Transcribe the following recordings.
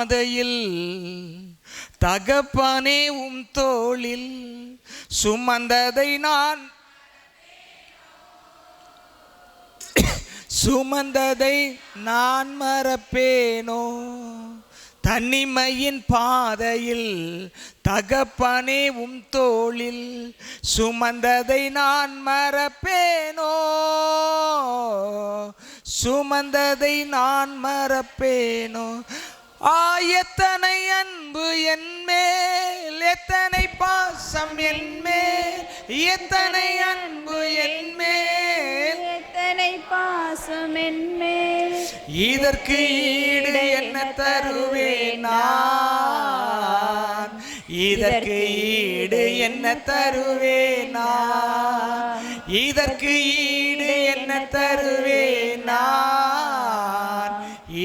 பாதையில் தகப்பனே உம் தோளில் சுமந்ததை நான் மறப்பேனோ. தனிமையின் பாதையில் தகப்பனே உம் தோளில் சுமந்ததை நான் மறப்பேனோ. சுமந்ததை நான் மறப்பேனோ. எத்தனை அன்பு என் மேல், எத்தனை பாசம் என் மேல், எத்தனை அன்பு என் மேல், எத்தனை பாசம் என் மேல். இதற்கு ஈடு என்ன தருவேன் நான், இதற்கு ஈடு என்ன தருவேன் நான், இதற்கு ஈடு என்ன தருவேன் நான்,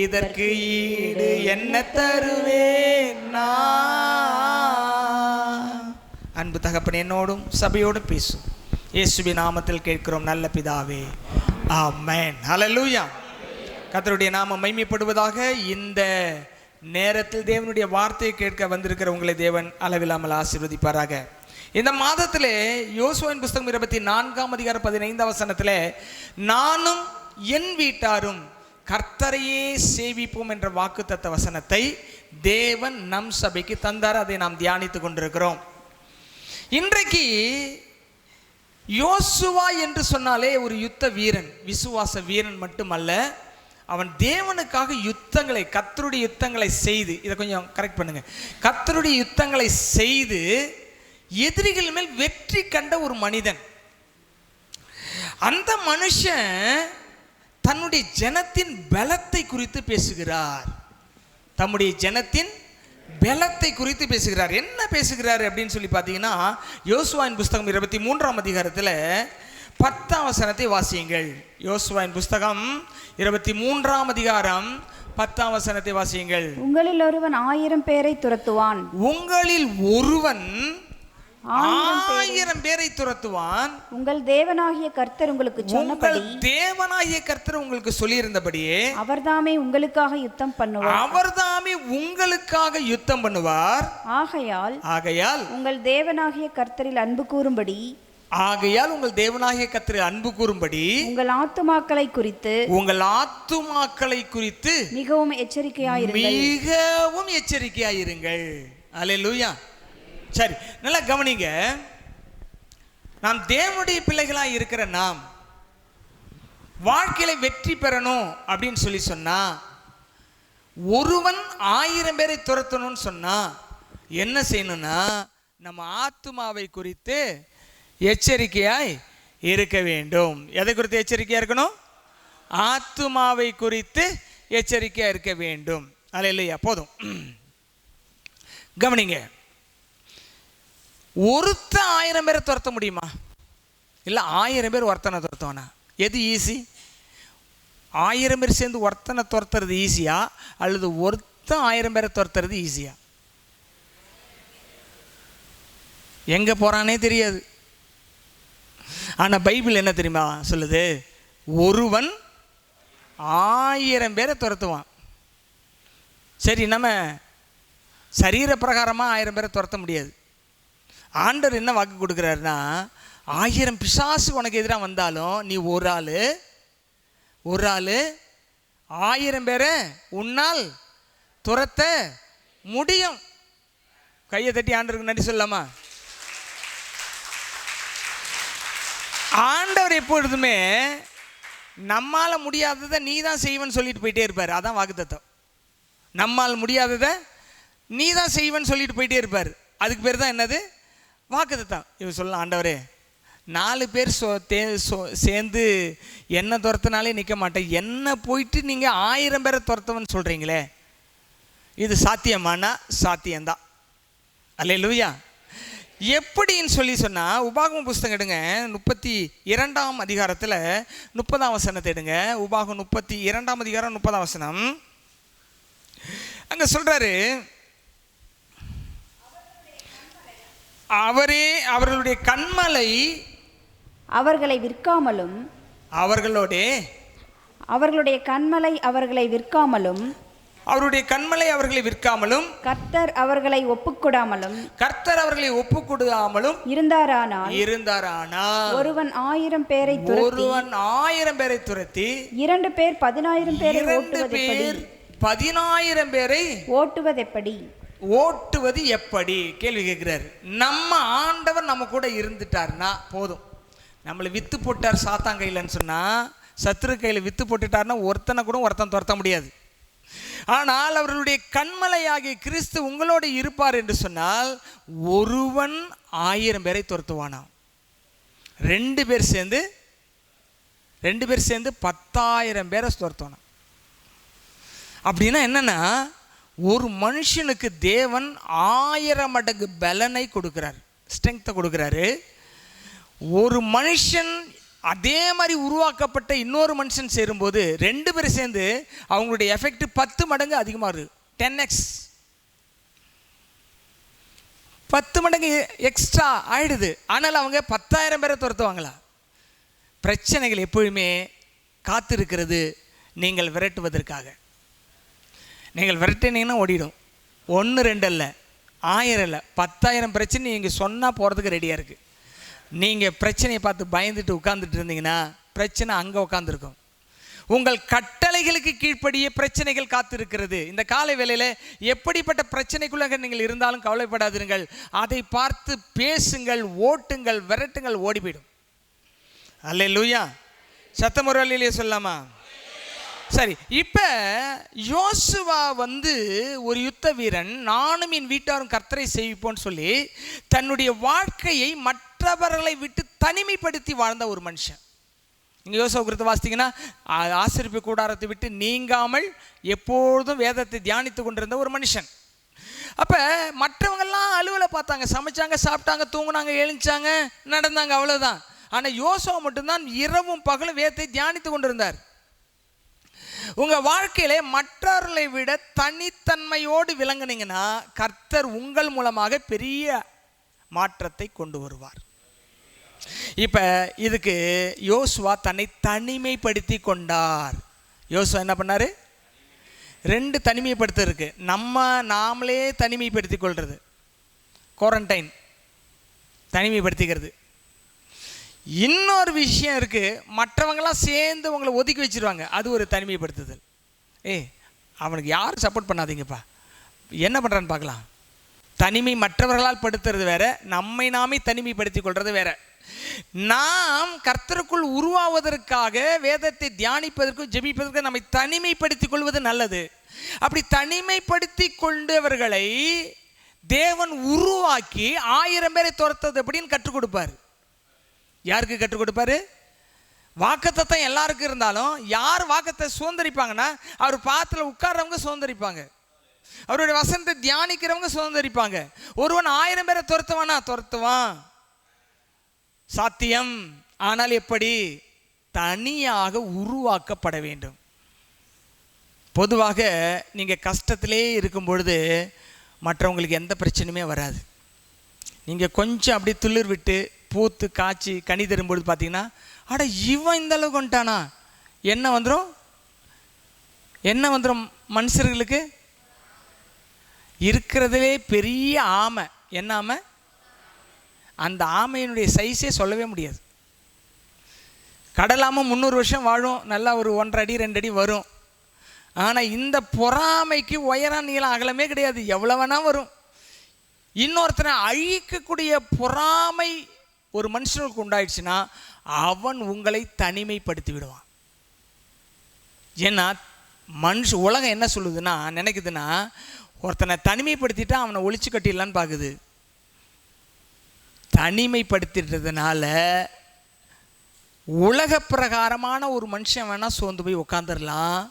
இதற்கு ஈடு என்ன தருவேன் நான். அன்பு தகப்பன் என்னோடும் சபையோடும் பேசும். இயேசுவின் நாமத்தில் கேட்கிறோம் நல்ல பிதாவே, ஆமென். ஹல்லேலூயா. கர்த்தருடைய நாமம் மகிமைப்படுவதாக. இந்த நேரத்தில் தேவனுடைய வார்த்தையை கேட்க வந்திருக்கிற உங்களை தேவன் அளவில்லாமல் ஆசீர்வதிப்பாராக. இந்த மாதத்திலே யோசுவாவின் புஸ்தகம் 24ஆம் அதிகாரம் 15ஆம் வசனத்திலே நானும் என் வீட்டாரும் கர்த்தரையே சேவிப்போம் என்ற வாக்குத்தத்த வசனத்தை தேவன் நம் சபைக்கு தந்தார். அதை நாம் தியானித்துக் கொண்டிருக்கிறோம். இன்றைக்கு யோசுவா என்று சொன்னாலே ஒரு யுத்த வீரன், விசுவாச வீரன் மட்டுமல்ல, அவன் தேவனுக்காக யுத்தங்களை, கர்த்தருடைய யுத்தங்களை செய்து, இதை கொஞ்சம் கரெக்ட் பண்ணுங்க, கர்த்தருடைய யுத்தங்களை செய்து எதிரிகள் மேல் வெற்றி கண்ட ஒரு மனிதன். அந்த மனுஷன் தன்னுடைய ஜனத்தின் பலத்தை குறித்து பேசுகிறார். தம்முடைய ஜனத்தின் பலத்தை குறித்து பேசுகிறார். என்ன பேசுகிறார் அப்படின்னு சொல்லி பார்த்தீங்கன்னா, யோசுவாவின் புஸ்தகம் 23ஆம் அதிகாரத்தில் 10ஆம் வசனத்தை வாசியுங்கள். யோசுவாவின் புஸ்தகம் 23ஆம் அதிகாரம் 10ஆம் வசனத்தை வாசியுங்கள். உங்களில் ஒருவன் 1000 பேரை துரத்துவான். உங்களில் ஒருவன் 1000 பேரை துரத்துவான். உங்கள் தேவனாகிய கர்த்தர் உங்களுக்கு சொன்னபடி, தேவனாகிய கர்த்தர் உங்களுக்கு சொல்லியிருந்தபடியே அவர்தாமே உங்களுக்காக யுத்தம் பண்ணுவார். அவர்தாமே உங்களுக்காக யுத்தம் பண்ணுவார். ஆகையால் உங்கள் தேவனாகிய கர்த்தரில் அன்பு கூறும்படி, ஆகையால் உங்கள் தேவனாகிய கர்த்தரில் அன்பு கூறும்படி உங்கள் ஆத்துமாக்களை குறித்து, உங்கள் ஆத்துமாக்களை குறித்து மிகவும் எச்சரிக்கையாயிருங்கள். மிகவும் எச்சரிக்கையாயிருங்கள். அல்லேலூயா. சரி, நல்லா கவனிங்க. நாம் தேவனுடைய பிள்ளைகளாக இருக்கிற நாம் வாழ்க்கையில வெற்றி பெறணும் அப்படின்னு சொல்லி சொன்னா, ஒருவன் 1000 பேரை துரத்தணும்னு சொன்னா என்ன செய்யணும்னா, நம்ம ஆத்துமாவை குறித்து எச்சரிக்கையாய் இருக்க வேண்டும். எதை குறித்து எச்சரிக்கையா இருக்கணும்? ஆத்துமாவை குறித்து எச்சரிக்கையா இருக்க வேண்டும். அல்லேலூயா. போதும், கவனிங்க. ஒருத்த 1000 பேரை துரத்த முடியுமா? இல்லை 1000 பேர் ஒருத்தனை துரத்துவானா? எது ஈஸி? 1000 பேர் சேர்ந்து ஒருத்தனை துரத்துறது ஈஸியா, அல்லது ஒருத்த 1000 பேரை துரத்துறது ஈஸியா? எங்கே போகிறானே தெரியாது. ஆனால் பைபிள் என்ன தெரியுமா சொல்லுது? ஒருவன் 1000 பேரை துரத்துவான். சரி, நம்ம சரீர பிரகாரமாக 1000 பேரை துரத்த முடியாது. ஆண்டவர் என்ன வாக்கு கொடுக்குறாருன்னா, 1000 பிசாசு உனக்கு எதிராக வந்தாலும் நீ ஒரு ஆள் 1000 பேரை உன்னால் துரத்த முடியும். கையை தட்டி ஆண்டவருக்கு நன்றி சொல்லலாமா? ஆண்டவர் எப்பொழுதுமே நம்மால் முடியாததை நீ தான் செய்வன்னு சொல்லிட்டு போயிட்டே இருப்பார். அதான் வாக்குத்தத்தம். நம்மால் முடியாததை நீ தான் செய்வன்னு சொல்லிட்டு போயிட்டே இருப்பார். அதுக்கு பேர் தான் என்னது? வாக்குத்தத்தம். இவர் சொல்லலாம், ஆண்டவரே 4 பேர் சேர்ந்து என்ன துரத்தினாலே நிற்க மாட்டேன், என்ன போயிட்டு நீங்கள் 1000 பேரை துரத்தவன்னு சொல்கிறீங்களே, இது சாத்தியமானா? சாத்தியம்தான். அல்லேலூயா. எப்படின்னு சொல்லி சொன்னால், உபாகம புஸ்தகம் எடுங்க, 32ஆம் அதிகாரத்தில் 30ஆம் வசனத்தை எடுங்க. உபாகம் 32ஆம் அதிகாரம் 30ஆம் வசனம். அங்கே சொல்கிறாரு, அவரே அவர்களுடைய கண்மலை அவர்களை விற்காமலும், அவர்களுடைய கண்மலை அவர்களை விற்காமலும், அவருடைய கன்மலை அவர்களை விற்காமலும் கர்த்தர் அவர்களை ஒப்புக்கொடாமலும் இருந்தாரானால் ஒருவன் 1000 பேரை துரத்தி 2 பேர் 10000 பேரை ஓட்டுவது எப்படி கேள்வி கேட்கிறாரு. நம்ம ஆண்டவர் நம்ம கூட இருந்துட்டார்னா போதும். நம்மளை வித்து போட்டார் சாத்தான் கையிலன்னு சொன்னா, சத்துரு கையில் வித்து போட்டுட்டார்னா ஒருத்தனை கூட ஒருத்தன் துரத்த முடியாது. ஆனால் அவர்களுடைய கண்மலையாகிய கிறிஸ்து உங்களோடு இருப்பார் என்று சொன்னால் ஒருவன் 1000 பேரை துரத்துவானாம். 2 பேர் சேர்ந்து 10,000 பேரை துரத்துவானாம். அப்படின்னா என்னன்னா, ஒரு மனுஷனுக்கு தேவன் 1000 மடங்கு பலனை கொடுக்கிறார், ஸ்ட்ரெங்த்தை கொடுக்கிறாரு. ஒரு மனுஷன் அதே மாதிரி உருவாக்கப்பட்ட இன்னொரு மனுஷன் சேரும்போது 2 பேர் சேர்ந்து அவங்களுடைய எஃபெக்ட் 10 மடங்கு அதிகமாக இருக்குது. 10x 10 மடங்கு எக்ஸ்ட்ரா ஆயிடுது. ஆனால் அவங்க 10,000 பேரை துரத்துவாங்களா? பிரச்சனைகள் எப்பொழுதுமே காத்திருக்கிறது நீங்கள் விரட்டுவதற்காக. நீங்கள் விரட்டினீங்கன்னா ஓடிடும். 1 2 அல்ல, 1000 அல்ல, 10,000 பிரச்சனை நீங்கள் சொன்னால் போகிறதுக்கு ரெடியாக இருக்குது. நீங்கள் பிரச்சனையை பார்த்து பயந்துட்டு உட்கார்ந்துட்டு இருந்தீங்கன்னா பிரச்சனை அங்கே உட்காந்துருக்கும். உங்கள் கட்டளைகளுக்கு கீழ்ப்படியே பிரச்சனைகள் காத்திருக்கிறது. இந்த காலை வேளையில் எப்படிப்பட்ட பிரச்சனைக்குள்ளாக நீங்கள் இருந்தாலும் கவலைப்படாதீர்கள். அதை பார்த்து பேசுங்கள், ஓட்டுங்கள், விரட்டுங்கள், ஓடி போயிடும். அல்லேலூயா. சத்தம் ஒரு அல்லேலூயா சொல்லலாமா? சரி, இப்போ யோசுவா ஒரு யுத்த வீரன், நானும் என் வீட்டாரும் கர்த்தரை சேவிப்போன்னு சொல்லி தன்னுடைய வாழ்க்கையை மற்றவர்களை விட்டு தனிமைப்படுத்தி வாழ்ந்த ஒரு மனுஷன். இங்கே யோசுவா குறித்து வாசித்தீங்கன்னா, ஆசரிப்பு கூடாரத்தை விட்டு நீங்காமல் எப்பொழுதும் வேதத்தை தியானித்து கொண்டிருந்த ஒரு மனுஷன். அப்போ மற்றவங்கெல்லாம் அலுவலை பார்த்தாங்க, சமைச்சாங்க, சாப்பிட்டாங்க, தூங்குனாங்க, எழுந்தாங்க, நடந்தாங்க, அவ்வளோதான். ஆனால் யோசுவா மட்டும்தான் இரவும் பகலும் வேதத்தை தியானித்து கொண்டிருந்தார். உங்கள் வாழ்க்கையிலே மற்றவர்களை விட தனித்தன்மையோடு விளங்குனீங்கன்னா கர்த்தர் உங்கள் மூலமாக பெரிய மாற்றத்தை கொண்டு வருவார். இப்போ இதுக்கு யோசுவா தன்னை தனிமைப்படுத்தி கொண்டார். யோசுவா என்ன பண்ணார்? 2 தனிமைப்படுத்த இருக்கு. நாமளே தனிமைப்படுத்தி கொள்வது, குவாரண்டைன், தனிமைப்படுத்திக்கிறது. இன்னொரு விஷயம் இருக்குது, மற்றவங்களாம் சேர்ந்து உங்களை ஒதுக்கி வச்சுருவாங்க, அது ஒரு தனிமைப்படுத்துதல். அவனுக்கு யாரும் சப்போர்ட் பண்ணாதீங்கப்பா, என்ன பண்ணுறான்னு பார்க்கலாம். தனிமை மற்றவர்களால் படுத்துறது வேற, நம்மை நாமே தனிமைப்படுத்தி கொள்வது வேற. நாம் கர்த்தருக்குள் உருவாவதற்காக வேதத்தை தியானிப்பதற்கும் ஜெபிப்பதற்கும் நம்மை தனிமைப்படுத்தி கொள்வது நல்லது. அப்படி தனிமைப்படுத்தி கொண்டவர்களை தேவன் உருவாக்கி 1000 பேரை துரத்தது எப்படின்னு கற்றுக் கொடுப்பார். யாருக்கு கற்றுக் கொடுப்பாரு? வாக்குத்தத்தம் எல்லாருக்கும் இருந்தாலும் யார் வாக்குத்தை சுதந்திரிப்பாங்கன்னா, அவர் பாத்தில் உட்கார்றவங்க சுதந்திரிப்பாங்க, அவருடைய வசனத்தை தியானிக்கிறவங்க சுதந்திரிப்பாங்க. ஒருவன் 1000 பேரை துரத்துவான், சாத்தியம். ஆனால் எப்படி? தனியாக உருவாக்கப்பட வேண்டும். பொதுவாக நீங்கள் கஷ்டத்திலே இருக்கும் பொழுது மற்றவங்களுக்கு எந்த பிரச்சனையுமே வராது. நீங்கள் கொஞ்சம் அப்படி துளிர் விட்டு பூத்து காய்ச்சி கனி தரும்பொழுது பார்த்தீங்கன்னா, அட இவன் இந்த அளவுக்கு வந்துட்டானா, என்ன வந்துடும் மனுஷர்களுக்கு இருக்கிறதுலே பெரிய ஆமை. என்ன ஆமை? அந்த ஆமையினுடைய சைஸே சொல்லவே முடியாது. கடலாமல் 300 வருஷம் வாழும், நல்லா ஒரு 1.5 அடி 2 அடி வரும். ஆனால் இந்த பொறாமைக்கு உயரம் நீளம் அகலமே கிடையாது, எவ்வளோ வேணா வரும். இன்னொருத்தனை அழிக்கக்கூடிய பொறாமை ஒரு மனுஷனுக்கு உண்டாயிடுச்சுன்னா அவன் உங்களை தனிமைப்படுத்தி விடுவான். ஏன்னா உலகம் என்ன சொல்லுதுன்னா, நினைக்குதுன்னா, ஒருத்தனை தனிமைப்படுத்திட்டா அவனை ஒழிச்சு கட்டிடலான்னு பார்க்குது. தனிமைப்படுத்திட்டதுனால உலக பிரகாரமான ஒரு மனுஷன் வேணால் சோர்ந்து போய் உட்காந்துடலாம்.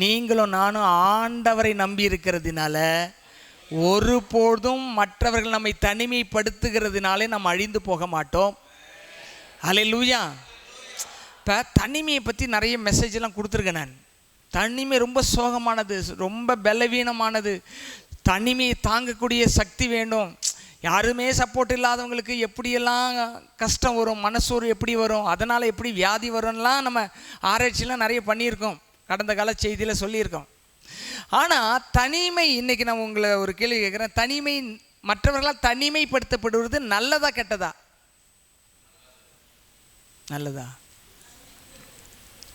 நீங்களும் நானும் ஆண்டவரை நம்பி இருக்கிறதுனால ஒருபோதும் மற்றவர்கள் நம்மை தனிமைப்படுத்துகிறதுனாலே நம்ம அழிந்து போக மாட்டோம். அல்லேலூயா. இப்போ தனிமையை பற்றி நிறைய மெசேஜெல்லாம் கொடுத்துருக்கேன் நான். தனிமை ரொம்ப சோகமானது, ரொம்ப பலவீனமானது. தனிமையை தாங்கக்கூடிய சக்தி வேண்டும். யாருமே சப்போர்ட் இல்லாதவங்களுக்கு எப்படியெல்லாம் கஷ்டம் வரும், மனசோறு எப்படி வரும், அதனால் எப்படி வியாதி வரும்லாம் நம்ம ஆராய்ச்சியெலாம் நிறைய பண்ணியிருக்கோம், கடந்த கால செய்தியில் சொல்லியிருக்கோம். ஆனால் தனிமை, இன்னைக்கு நான் உங்களை ஒரு கேள்வி கேட்குறேன், தனிமை மற்றவர்களால் தனிமைப்படுத்தப்படுவது நல்லதா கெட்டதா? நல்லதா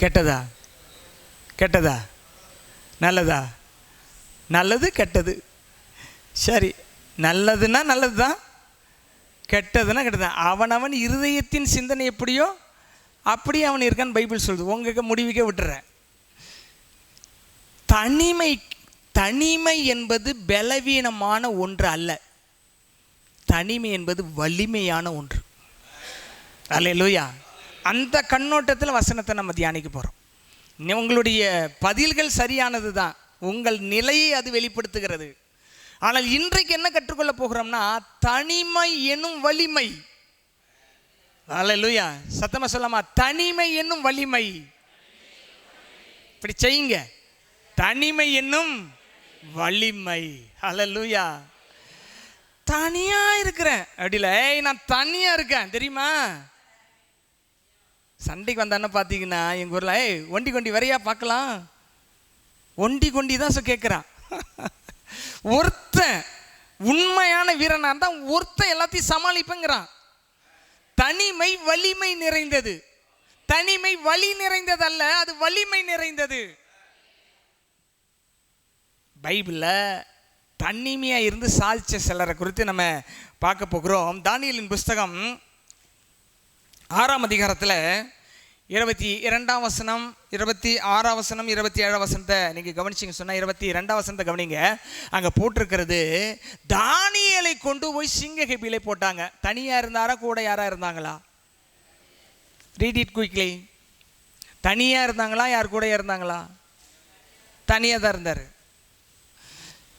கெட்டதா? கெட்டதா நல்லதா? நல்லது கெட்டது. சரி, நல்லதுன்னா நல்லது தான், கெட்டதுன்னா கெட்டது. அவனவன் இருதயத்தின் சிந்தனை எப்படியோ அப்படியே அவன் இருக்கான்னு பைபிள் சொல்லுது. உங்களுக்கு முடிவுக்கே விட்டுறேன். தனிமை என்பது பலவீனமான ஒன்று அல்ல, தனிமை என்பது வலிமையான ஒன்று. அல்லேலூயா. அந்த கண்ணோட்டத்தில் வசனத்தை நம்ம தியானிக்க போகிறோம். உங்களுடைய பதில்கள் சரியானது தான், உங்கள் நிலையை அது வெளிப்படுத்துகிறது. ஆனால் இன்றைக்கு என்ன கற்றுக்கொள்ள போகிறோம்னா, தனிமை என்னும் வலிமை. அல்லேலூயா. சத்தமா சொல்லாமா? தனிமை என்னும் வலிமை. இப்படி செய்யுங்க, தனிமை என்னும் வலிமை. அல்லேலூயா. தனியா இருக்கிறேன் அப்படில, நான் தனியா இருக்கேன் தெரியுமா? சண்டைக்கு வந்தான்னு பார்த்தீங்கன்னா எங்கள் ஊரில் ஒண்டி கொண்டி வரையா பார்க்கலாம், ஒண்டி கொண்டி தான் கேட்குறான். ஒருத்தன் உண்மையான வீரனாக இருந்தால் ஒருத்தன் எல்லாத்தையும் சமாளிப்பேங்கிறான். தனிமை வலிமை நிறைந்தது. தனிமை வலி நிறைந்தது அல்ல, அது வலிமை நிறைந்தது. பைபிளில் தனிமையாக இருந்து சாதிச்ச சிலரை குறித்து நம்ம பார்க்க போகிறோம். தானியேலின் புஸ்தகம் 6ஆம் அதிகாரத்தில் 22ஆம் வசனம், 26ஆம் வசனம், 27ஆம் வசனத்தை நீங்கள் கவனிச்சிங்க சொன்னால் 22ஆம் வசனத்தை கவனிங்க. அங்கே போட்டிருக்கிறது, தானியேலை கொண்டு போய் சிங்க கெபியிலே போட்டாங்க. தனியாக இருந்தாரா கூட யாராக இருந்தாங்களா? Read it quickly. தனியாக இருந்தாங்களா யார் கூட இருந்தாங்களா? தனியாக தான் இருந்தார்.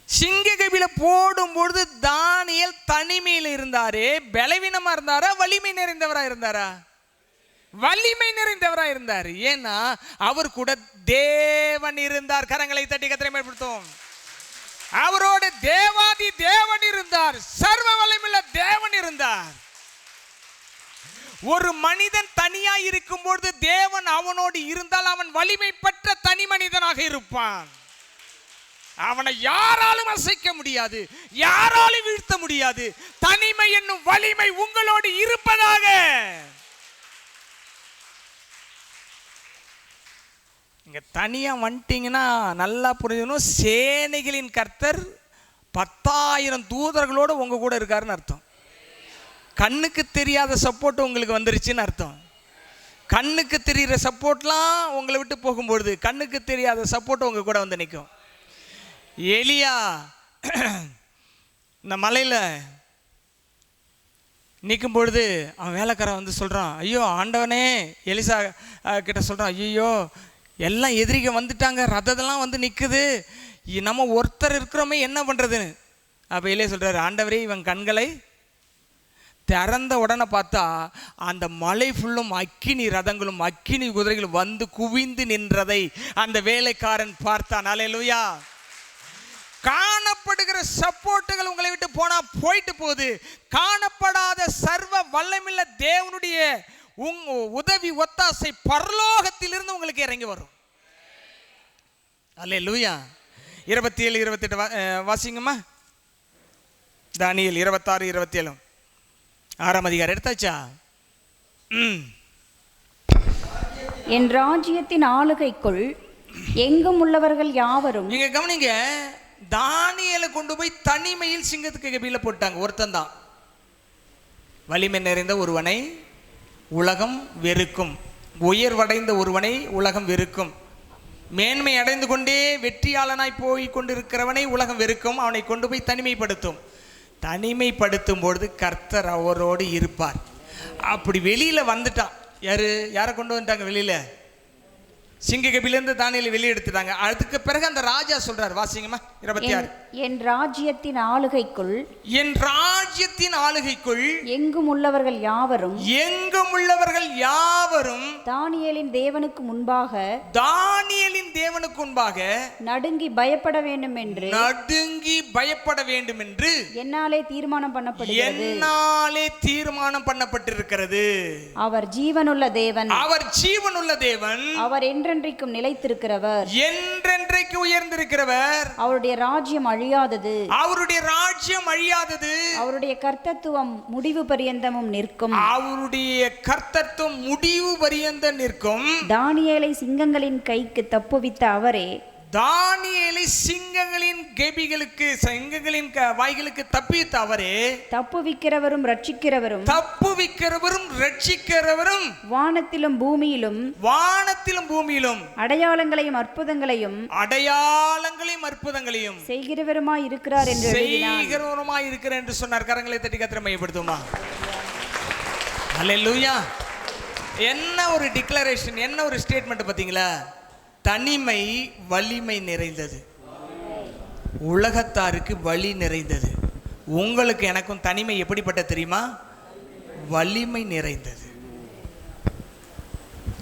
சிங்க கபில போடும்பொழுது தானியேல் தனிமையில் இருந்தாரே, பலவீனமாக இருந்தாரா வலிமை நிறைந்தவராக இருந்தாரா? வலிமை நிறைந்தவராக இருந்தார். ஏன்னா அவர் கூட தேவன் இருந்தார். கரங்களை தட்டி கர்த்தரை மகிமைப்படுத்துவோம். அவரோட தேவாதி தேவன் இருந்தார், சர்வ வல்லமையுள்ள தேவன் இருந்தார். ஒரு மனிதன் தனியா இருக்கும் பொழுது தேவன் அவனோடு இருந்தால் அவன் வலிமை பெற்ற தனி மனிதனாக இருப்பான். அவனை யாராலும் அசைக்க முடியாது, யாராலும் வீழ்த்த முடியாது. தனிமை என்னும் வலிமை உங்களோடு இருப்பதாக. இங்க தனியா வந்துட்டீங்கன்னா நல்லா புரிஞ்சுக்கணும், சேனைகளின் கர்த்தர் 10,000 தூதர்களோடு உங்க கூட இருக்காருன்னு அர்த்தம். கண்ணுக்கு தெரியாத சப்போர்ட் உங்களுக்கு வந்துருச்சுன்னு அர்த்தம். கண்ணுக்கு தெரிகிற சப்போர்ட்லாம் உங்களை விட்டு போகும்பொழுது கண்ணுக்கு தெரியாத சப்போர்ட் உங்க கூட வந்து நிற்கும். எலியா இந்த மலையில் நிற்கும் பொழுது அவன் வேலைக்காரன் வந்து சொல்கிறான், ஐயோ ஆண்டவனே, எலிசா கிட்ட சொல்கிறான், ஐயோ எல்லாம் எதிரிக வந்துட்டாங்க, ரதத்தெல்லாம் வந்து நிற்குது, நம்ம ஒருத்தர் இருக்கிறோமே என்ன பண்ணுறதுன்னு. அப்போ எலியா சொல்கிறாரு, ஆண்டவரே இவன் கண்களை திறந்த உடனே பார்த்தா அந்த மலை ஃபுல்லும் அக்கினி ரதங்களும் அக்கினி குதிரைகளும் வந்து குவிந்து நின்றதை அந்த வேலைக்காரன் பார்த்தான். அல்லேலூயா. காணப்படுகிற சப்போர்ட்டுகள் உங்களை விட்டு போனா போயிட்டு போகுது. காணப்படாத சர்வ வல்லமையுள்ள தேவனுடைய உதவி ஒத்தாசை பரலோகத்திலிருந்து உங்களுக்கு இறங்கி வரும். அல்லேலூயா. 27, 28 வாசிங்கம்மா. தானியேல் 26, 27 6ஆம் அதிகாரம் எடுத்தாச்சா? என் ராஜ்யத்தின் ஆளுகைக்குள் எங்கும் உள்ளவர்கள் யாவரும். நீங்க கவனிங்க, தானியேலை கொண்டு போய் தனிமையில் சிங்கத்துக்கு கபில போட்டாங்க. ஒருத்தன் தான். வலிமை நிறைந்த ஒருவனை உலகம் வெறுக்கும், உயர்வடைந்த ஒருவனை உலகம் வெறுக்கும், மேன்மை அடைந்து கொண்டே வெற்றியாளனாய் போய் கொண்டிருக்கிறவனை உலகம் வெறுக்கும். அவனை கொண்டு போய் தனிமைப்படுத்தும். தனிமைப்படுத்தும் பொழுது கர்த்தர் அவரோடு இருப்பார். அப்படி வெளியில் வந்துட்டான். யாரை கொண்டு வந்துட்டாங்க வெளியில்? சிங்க கபிலேருந்து தானியேலை வெளியே எடுத்துட்டாங்க. அதுக்கு பிறகு அந்த ராஜா சொல்றார், வாசிங்கம்மா 26. என் ராஜ்யத்தின் ஆளுகைக்குள், என் ராஜ்யத்தின் ஆளுகைக்குள் எங்கும் உள்ளவர்கள் யாவரும், எங்கும் உள்ளவர்கள் யாவரும் தானியேலின் தேவனுக்கு முன்பாக, தானியேலின் தேவனுக்கு முன்பாக நடுங்கி பயப்பட வேண்டும் என்று, நடுங்கி பயப்பட வேண்டும் என்று என்னாலே தீர்மானம் பண்ணப்படுகிறது. என்னாலே தீர்மானம் பண்ணப்பட்டிருக்கிறது. அவர் ஜீவனுள்ள தேவன், அவர் ஜீவனுள்ள தேவன், அவர் என்றென்றைக்கும் என்றென்றைக்கும் நிலைத்திருக்கிறவர், என்றென்றைக்கு உயர்ந்திருக்கிறவர், அவருடைய ராஜ்யம் அழியாதது, அவருடைய ராஜ்யம் அழியாதது, அவருடைய கர்த்தத்துவம் முடிவு பரியந்தமும் நிற்கும், அவருடைய கர்த்தத்துவம் முடிவு பரியந்த நிற்கும். தானியேலை சிங்கங்களின் கைக்கு தப்புவித்த அவரே, தானியேலை சிங்கங்களின் கெபிகளுக்கு சிங்கங்களின் வாய்களுக்கு தப்பித்த அவரே, தப்புவிக்கிறவரும் ரட்சிக்கிறவரும், தப்புவிக்கிறவரும் ரட்சிக்கிறவரும், வானத்திலும் பூமியிலும் வானத்திலும் பூமியிலும் அடையாளங்களையும் அற்புதங்களையும் செய்கிறவருமாய் இருக்கிறார் என்று எழுதினார். செய்கிறவருமாய் இருக்கிறார் என்று சொன்னார். கரங்களை தட்டி கர்த்தரை மையப்படுத்துமா. அல்லேலூயா. என்ன ஒரு டிக்ளரேஷன், என்ன ஒரு ஸ்டேட்மெண்ட் பார்த்தீங்களா? தனிமை வலிமை நிறைந்தது, உலகத்தாருக்கு வலி நிறைந்தது. உங்களுக்கு எனக்கும் தனிமை எப்படிப்பட்ட தெரியுமா? வலிமை நிறைந்தது.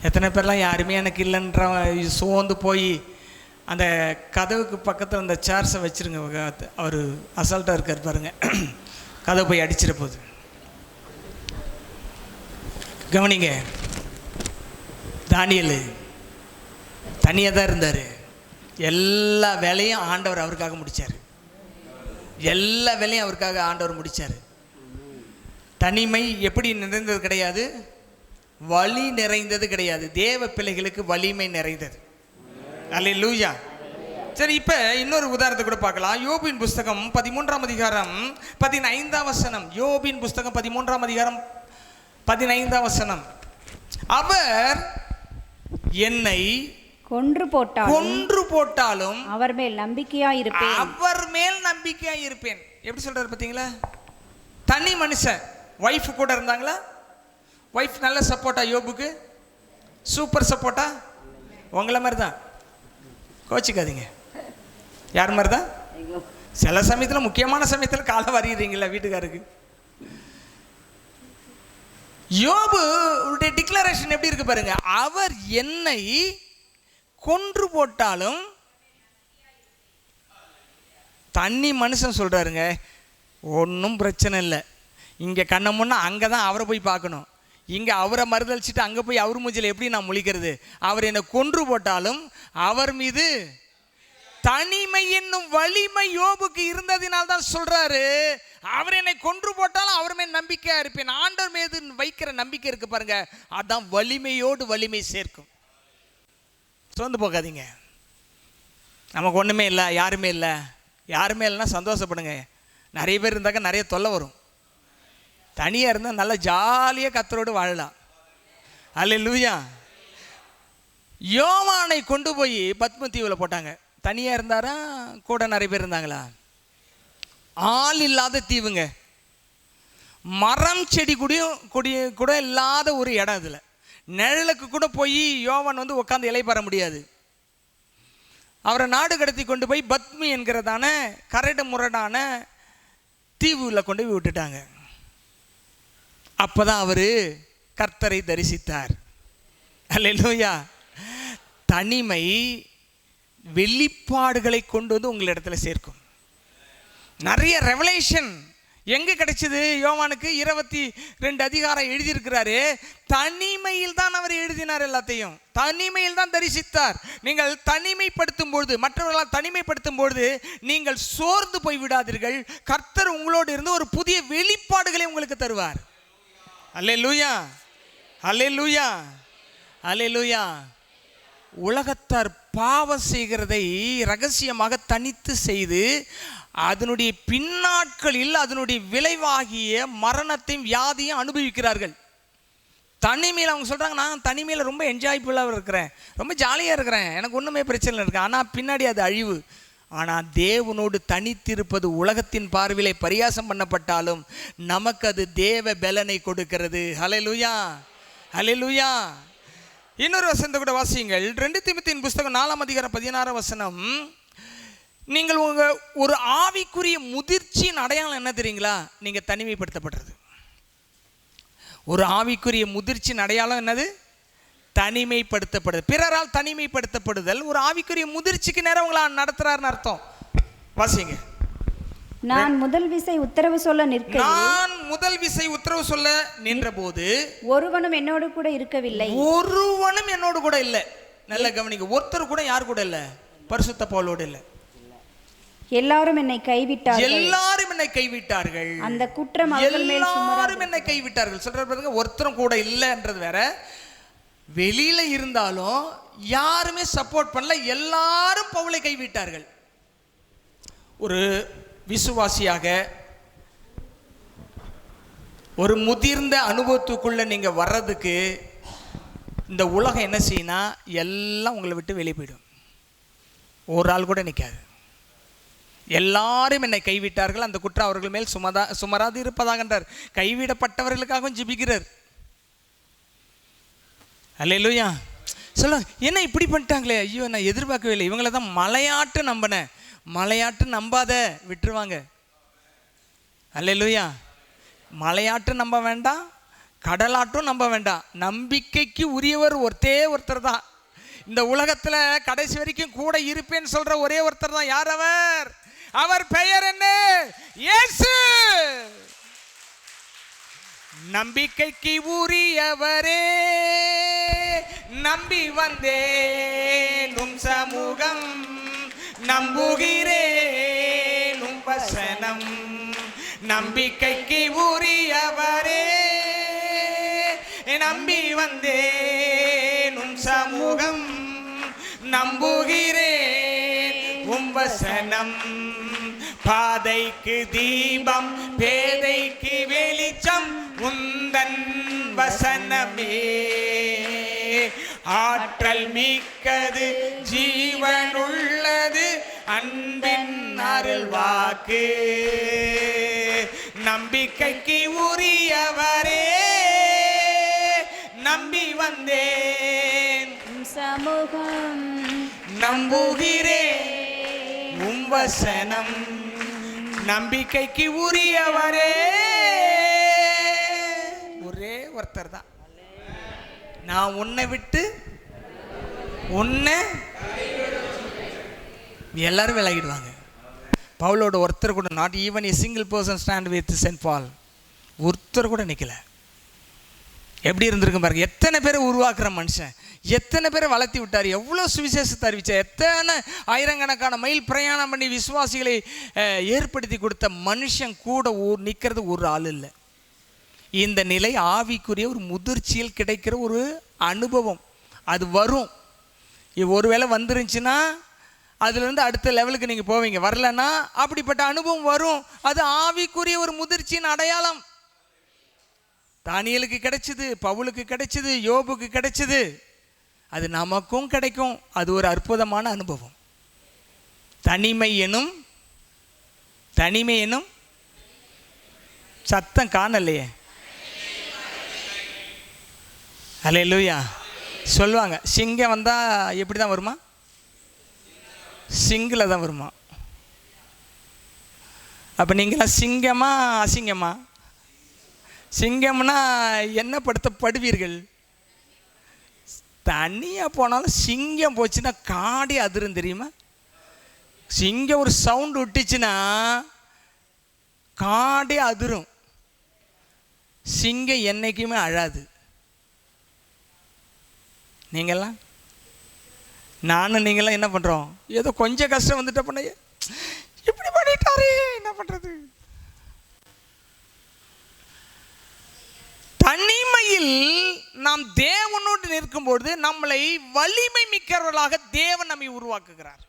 எத்தனை பேர்லாம் யாருமே எனக்கு இல்லைன்ற சோர்ந்து போய் அந்த கதவுக்கு பக்கத்தில் அந்த சேர்ஸை வச்சுருங்க. அவர் அசால்ட்டாக இருக்கார் பாருங்க, கதவு போய் அடிச்சிட போகுது. கவனிங்க, தானியேல் தனியாக தான் இருந்தார். எல்லா வேலையும் ஆண்டவர் அவருக்காக முடித்தார். எல்லா வேலையும் அவருக்காக ஆண்டவர் முடித்தார். தனிமை எப்படி நிறைந்தது கிடையாது, வலி நிறைந்தது கிடையாது. தேவ பிள்ளைகளுக்கு வலிமை நிறைந்தது. அல்லேலூயா. சரி, இப்போ இன்னொரு உதாரணத்தை கூட பார்க்கலாம். யோபின் புஸ்தகம் 13ஆம் அதிகாரம் 15ஆம் வசனம். யோபின் புஸ்தகம் 13ஆம் அதிகாரம் 15ஆம் வசனம். அவர் என்னை கொன்று போட்டாலும் அவர் மேல் நம்பிக்கையாய் இருப்பேன். அவர் மேல் நம்பிக்கையாய் இருப்பேன். எப்படி சொல்றாரு பார்த்தீங்களா? தனி மனுஷன். வைஃப் கூட இருந்தாங்களா? வைஃப் நல்ல சப்போர்ட்டா யோபுக்கு? சூப்பர் சப்போர்ட்டா? உங்களை மாதிரி தான், கோச்சிக்காதீங்க. யார் மாதிரி தான்? சில சமயத்தில், முக்கியமான சமயத்தில் காலை வரைகிறீங்களா வீட்டுக்காருக்கு? யோபு டிக்ளரேஷன் எப்படி இருக்கு பாருங்க. அவர் என்னை கொன்று போட்டாலும், தண்ணி மனுஷன் சொல்றாருங்க, ஒன்றும் பிரச்சனை இல்லை. இங்கே கண்ண முன்னா அங்கே தான் அவரை போய் பார்க்கணும். இங்கே அவரை மறுதளிச்சுட்டு அங்கே போய் அவர் மூஞ்சில் எப்படி நான் முழிக்கிறது? அவர் என்னை கொன்று போட்டாலும் அவர் மீது தனிமை என்னும் வலிமை யோபுக்கு இருந்ததினால் தான் சொல்றாரு, அவர் என்னை கொன்று போட்டாலும் அவர் மேல் நம்பிக்கையா இருப்பேன். ஆண்டவர் மீது வைக்கிற நம்பிக்கை இருக்கு பாருங்க, அதான் வலிமையோடு வலிமை சேர்க்கும். சோர்ந்து போகாதீங்க. நமக்கு ஒன்றுமே இல்லை, யாருமே இல்லை. யாருமே இல்லைன்னா சந்தோஷப்படுங்க. நிறைய பேர் இருந்தாக்க நிறைய தொல்லை வரும். தனியாக இருந்தால் நல்லா ஜாலியாக கர்த்தரோடு வாழலாம். அல்லேலூயா. யோவானை கொண்டு போய் பத்ம தீவில் போட்டாங்க. தனியாக இருந்தாரா கூட நிறைய பேர் இருந்தாங்களா? ஆள் இல்லாத தீவுங்க, மரம் செடி கூட இல்லாத ஒரு இடம். இதில் நிழலுக்கு கூட போய் யோவான் வந்து உட்காந்து இலை பெற முடியாது. அவரை நாடு கடத்தி கொண்டு போய் பத்மி என்கிறதான கரடு முரடான தீவுல கொண்டு போய் விட்டுட்டாங்க. அப்பதான் அவரு கர்த்தரை தரிசித்தார். அல்லேலூயா. தனிமை வெளிப்பாடுகளை கொண்டு வந்து உங்களிடத்துல சேர்க்கும். நிறைய ரெவலேஷன் எங்க கிடைச்சது? யோவானுக்கு 22 அதிகாரம் எழுதியிருக்கிறாரு. தனிமையில் தான் அவர் எழுதினார். எல்லாத்தையும் தனிமையில் தான் தரிசித்தார். நீங்கள் தனிமைப்படுத்தும் பொழுது, மற்றவர்களால் தனிமைப்படுத்தும் பொழுது நீங்கள் சோர்ந்து போய் விடாதீர்கள். கர்த்தர் உங்களோடு இருந்து ஒரு புதிய வெளிப்பாடுகளை உங்களுக்கு தருவார். அல்லேலூயா, அல்லேலூயா, அல்லேலூயா. உலகத்தார் பாவம் செய்கிறதை ரகசியமாக தனித்து செய்து அதனுடைய பின்னாட்களில் அதனுடைய விளைவாகிய மரணத்தையும் வியாதியும் அனுபவிக்கிறார்கள். தனிமையில் அவங்க சொல்கிறாங்க, நான் தனிமையில் ரொம்ப என்ஜாய்ஃபுல்லாக இருக்கிறேன், ரொம்ப ஜாலியாக இருக்கிறேன், எனக்கு ஒன்றுமே பிரச்சனை இருக்குது. ஆனால் பின்னாடி அது அழிவு. ஆனால் தேவனோடு தனித்திருப்பது உலகத்தின் பார்வையிலே பரியாசம் பண்ணப்பட்டாலும் நமக்கு அது தேவ பலனை கொடுக்கிறது. ஹல்லேலூயா, ஹல்லேலூயா. இன்னொரு வசனத்தை கூட வாசியுங்கள். 2 தீமோத்தேயின் புஸ்தகம் 4ஆம் அதிகாரம் 16ஆம் வசனம். நீங்கள் ஒரு ஆவிக்குரிய முதிர்ச்சியின் அடையாளம் என்ன தெரியுங்களா? நீங்கள் தனிமைப்படுத்தப்படுறது. ஒரு ஆவிக்குரிய முதிர்ச்சியின் அடையாளம் என்னது? தனிமைப்படுத்தப்படுது. பிறரால் தனிமைப்படுத்தப்படுதல் ஒரு ஆவிக்குரிய முதிர்ச்சிக்கு நேரம் உங்களை நடத்துறாருன்னு அர்த்தம். வாசிங்க. நான் முதல் விசை உத்தரவு சொல்ல நின்றபோது ஒருவனும் என்னோடு கூட இருக்கவில்லை. ஒருவனும் என்னோடு கூட இல்லை. நல்ல கவனிங்க. ஒருத்தர் கூட யார் கூட இல்லை? பரிசுத்த பவுலோடு இல்லை. எல்லாரும் என்னை கைவிட்டார்கள். எல்லாரும் என்னை கைவிட்டார்கள். அந்த குற்றம் அவர்கள் மேல் எல்லாரும் என்னை கைவிட்டார்கள் சொல்ற பாருங்க. ஒருத்தரும் கூட இல்லைன்றது வேற. வெளியில இருந்தாலும் யாருமே சப்போர்ட் பண்ணல, எல்லாரும் பவுலை கைவிட்டார்கள். ஒரு விசுவாசியாக ஒரு முதிர்ந்த அனுபவத்துக்குள்ள நீங்க வர்றதுக்கு இந்த உலகம் என்ன செய்யணும்? எல்லாம் உங்களை விட்டு வெளியே போயிடும். ஒரு ஆள் கூட நிற்காது. எல்லாரும் என்னை கைவிட்டார்கள், அந்த குற்றம் அவர்கள் மேல் சுமராது இருப்பதாகன்றார். கைவிடப்பட்டவர்களுக்காகவும் ஜெபிக்கிறார். அல்லேலூயா. சொல்லுங்க, என்ன இப்படி பண்ணிட்டாங்களே, ஐயோ நான் எதிர்பார்க்கவே இல்லை, இவங்கள தான் மலையாட்டு நம்பினேன். மலையாட்டு நம்பாத, விட்டுருவாங்க. அல்லேலூயா. மலையாட்டு நம்ப வேண்டாம், கடலாட்டும் நம்ப வேண்டாம். நம்பிக்கைக்கு உரியவர் ஒருத்தர் தான். இந்த உலகத்துல கடைசி வரைக்கும் கூட இருப்பேன்னு சொல்ற ஒரே ஒருத்தர் தான். யார் அவர்? அவர் பெயர் என்ன? இயேசு. நம்பிக்கைக்கு உரியவரே, நம்பி வந்தேன் உம் சமூகம், நம்புகிறேன் உம் வசனம். நம்பிக்கைக்கு உரியவரே, நம்பி வந்தேன் உம் சமூகம், நம்புகிறேன் உம் வசனம். பாதைக்கு தீபம், பேதைக்கு வெளிச்சம் உந்தன் வசனமே. ஆற்றல் மிக்கது, ஜீவனுள்ளது, அன்பின் அருள் வாக்கு. நம்பிக்கைக்கு உரியவரே, நம்பி வந்தேன் சமூகம், நம்புகிறேன் உம் வசனம். நம்பிக்கைக்கு உரியவரே ஒரே ஒருத்தர் தான். நான் உன்னை விட்டு உன்னை எல்லாரும் விலகிடுவாங்க. பவுலோட ஒருத்தர் கூட, not even a single person stand with Saint Paul, ஒருத்தர் கூட நிற்கல. எப்படி இருந்திருக்கு பாருங்க. எத்தனை பேரை உருவாக்குற மனுஷன், எத்தனை பேரை வளர்த்தி விட்டார், எவ்வளோ சுவிசேஷத்தை அறிவிச்சார், எத்தனை ஆயிரக்கணக்கான மைல் பிரயாணம் பண்ணி விசுவாசிகளை ஏற்படுத்தி கொடுத்த மனுஷன் கூட நிற்கிறது ஒரு ஆள் இல்லை. இந்த நிலை ஆவிக்குரிய ஒரு முதிர்ச்சியில் கிடைக்கிற ஒரு அனுபவம். அது வரும். ஒருவேளை வந்துருந்துச்சுன்னா அதுலேருந்து அடுத்த லெவலுக்கு நீங்கள் போவீங்க. வரலன்னா அப்படிப்பட்ட அனுபவம் வரும். அது ஆவிக்குரிய ஒரு முதிர்ச்சியின் அடையாளம். தானியேலுக்கு கிடைச்சது, பவுலுக்கு கிடைச்சது, யோபுக்கு கிடைச்சது, அது நமக்கும் கிடைக்கும். அது ஒரு அற்புதமான அனுபவம். தனிமை எனும் சத்தம் காணலையே. அல்லேலூயா. சொல்லுவாங்க, சிங்கம் வந்தால் எப்படி தான் வருமா? சிங்கில் தான் வருமா? அப்போ நீங்களாம் சிங்கமா அசிங்கமா? சிங்கம்னா என்ன படுத்தப்படுவீர்கள்? தனியாக போனாலும் சிங்கம் போச்சுன்னா காடி அதிரும் தெரியுமா? சிங்கம் ஒரு சவுண்டு விட்டுச்சுன்னா காடி அதிரும். சிங்கம் என்னைக்குமே அழாது. நீங்கள்லாம், நானும் நீங்களாம் என்ன பண்ணுறோம்? ஏதோ கொஞ்சம் கஷ்டம் வந்துட்ட பண்ண இப்படி பண்ணிட்டாரே, என்ன பண்ணுறது? தனிமையில் நாம் தேவனோடு நிற்கும்போது நம்மளை வலிமை மிக்கவர்களாக தேவன் நம்மை உருவாக்குகிறார்.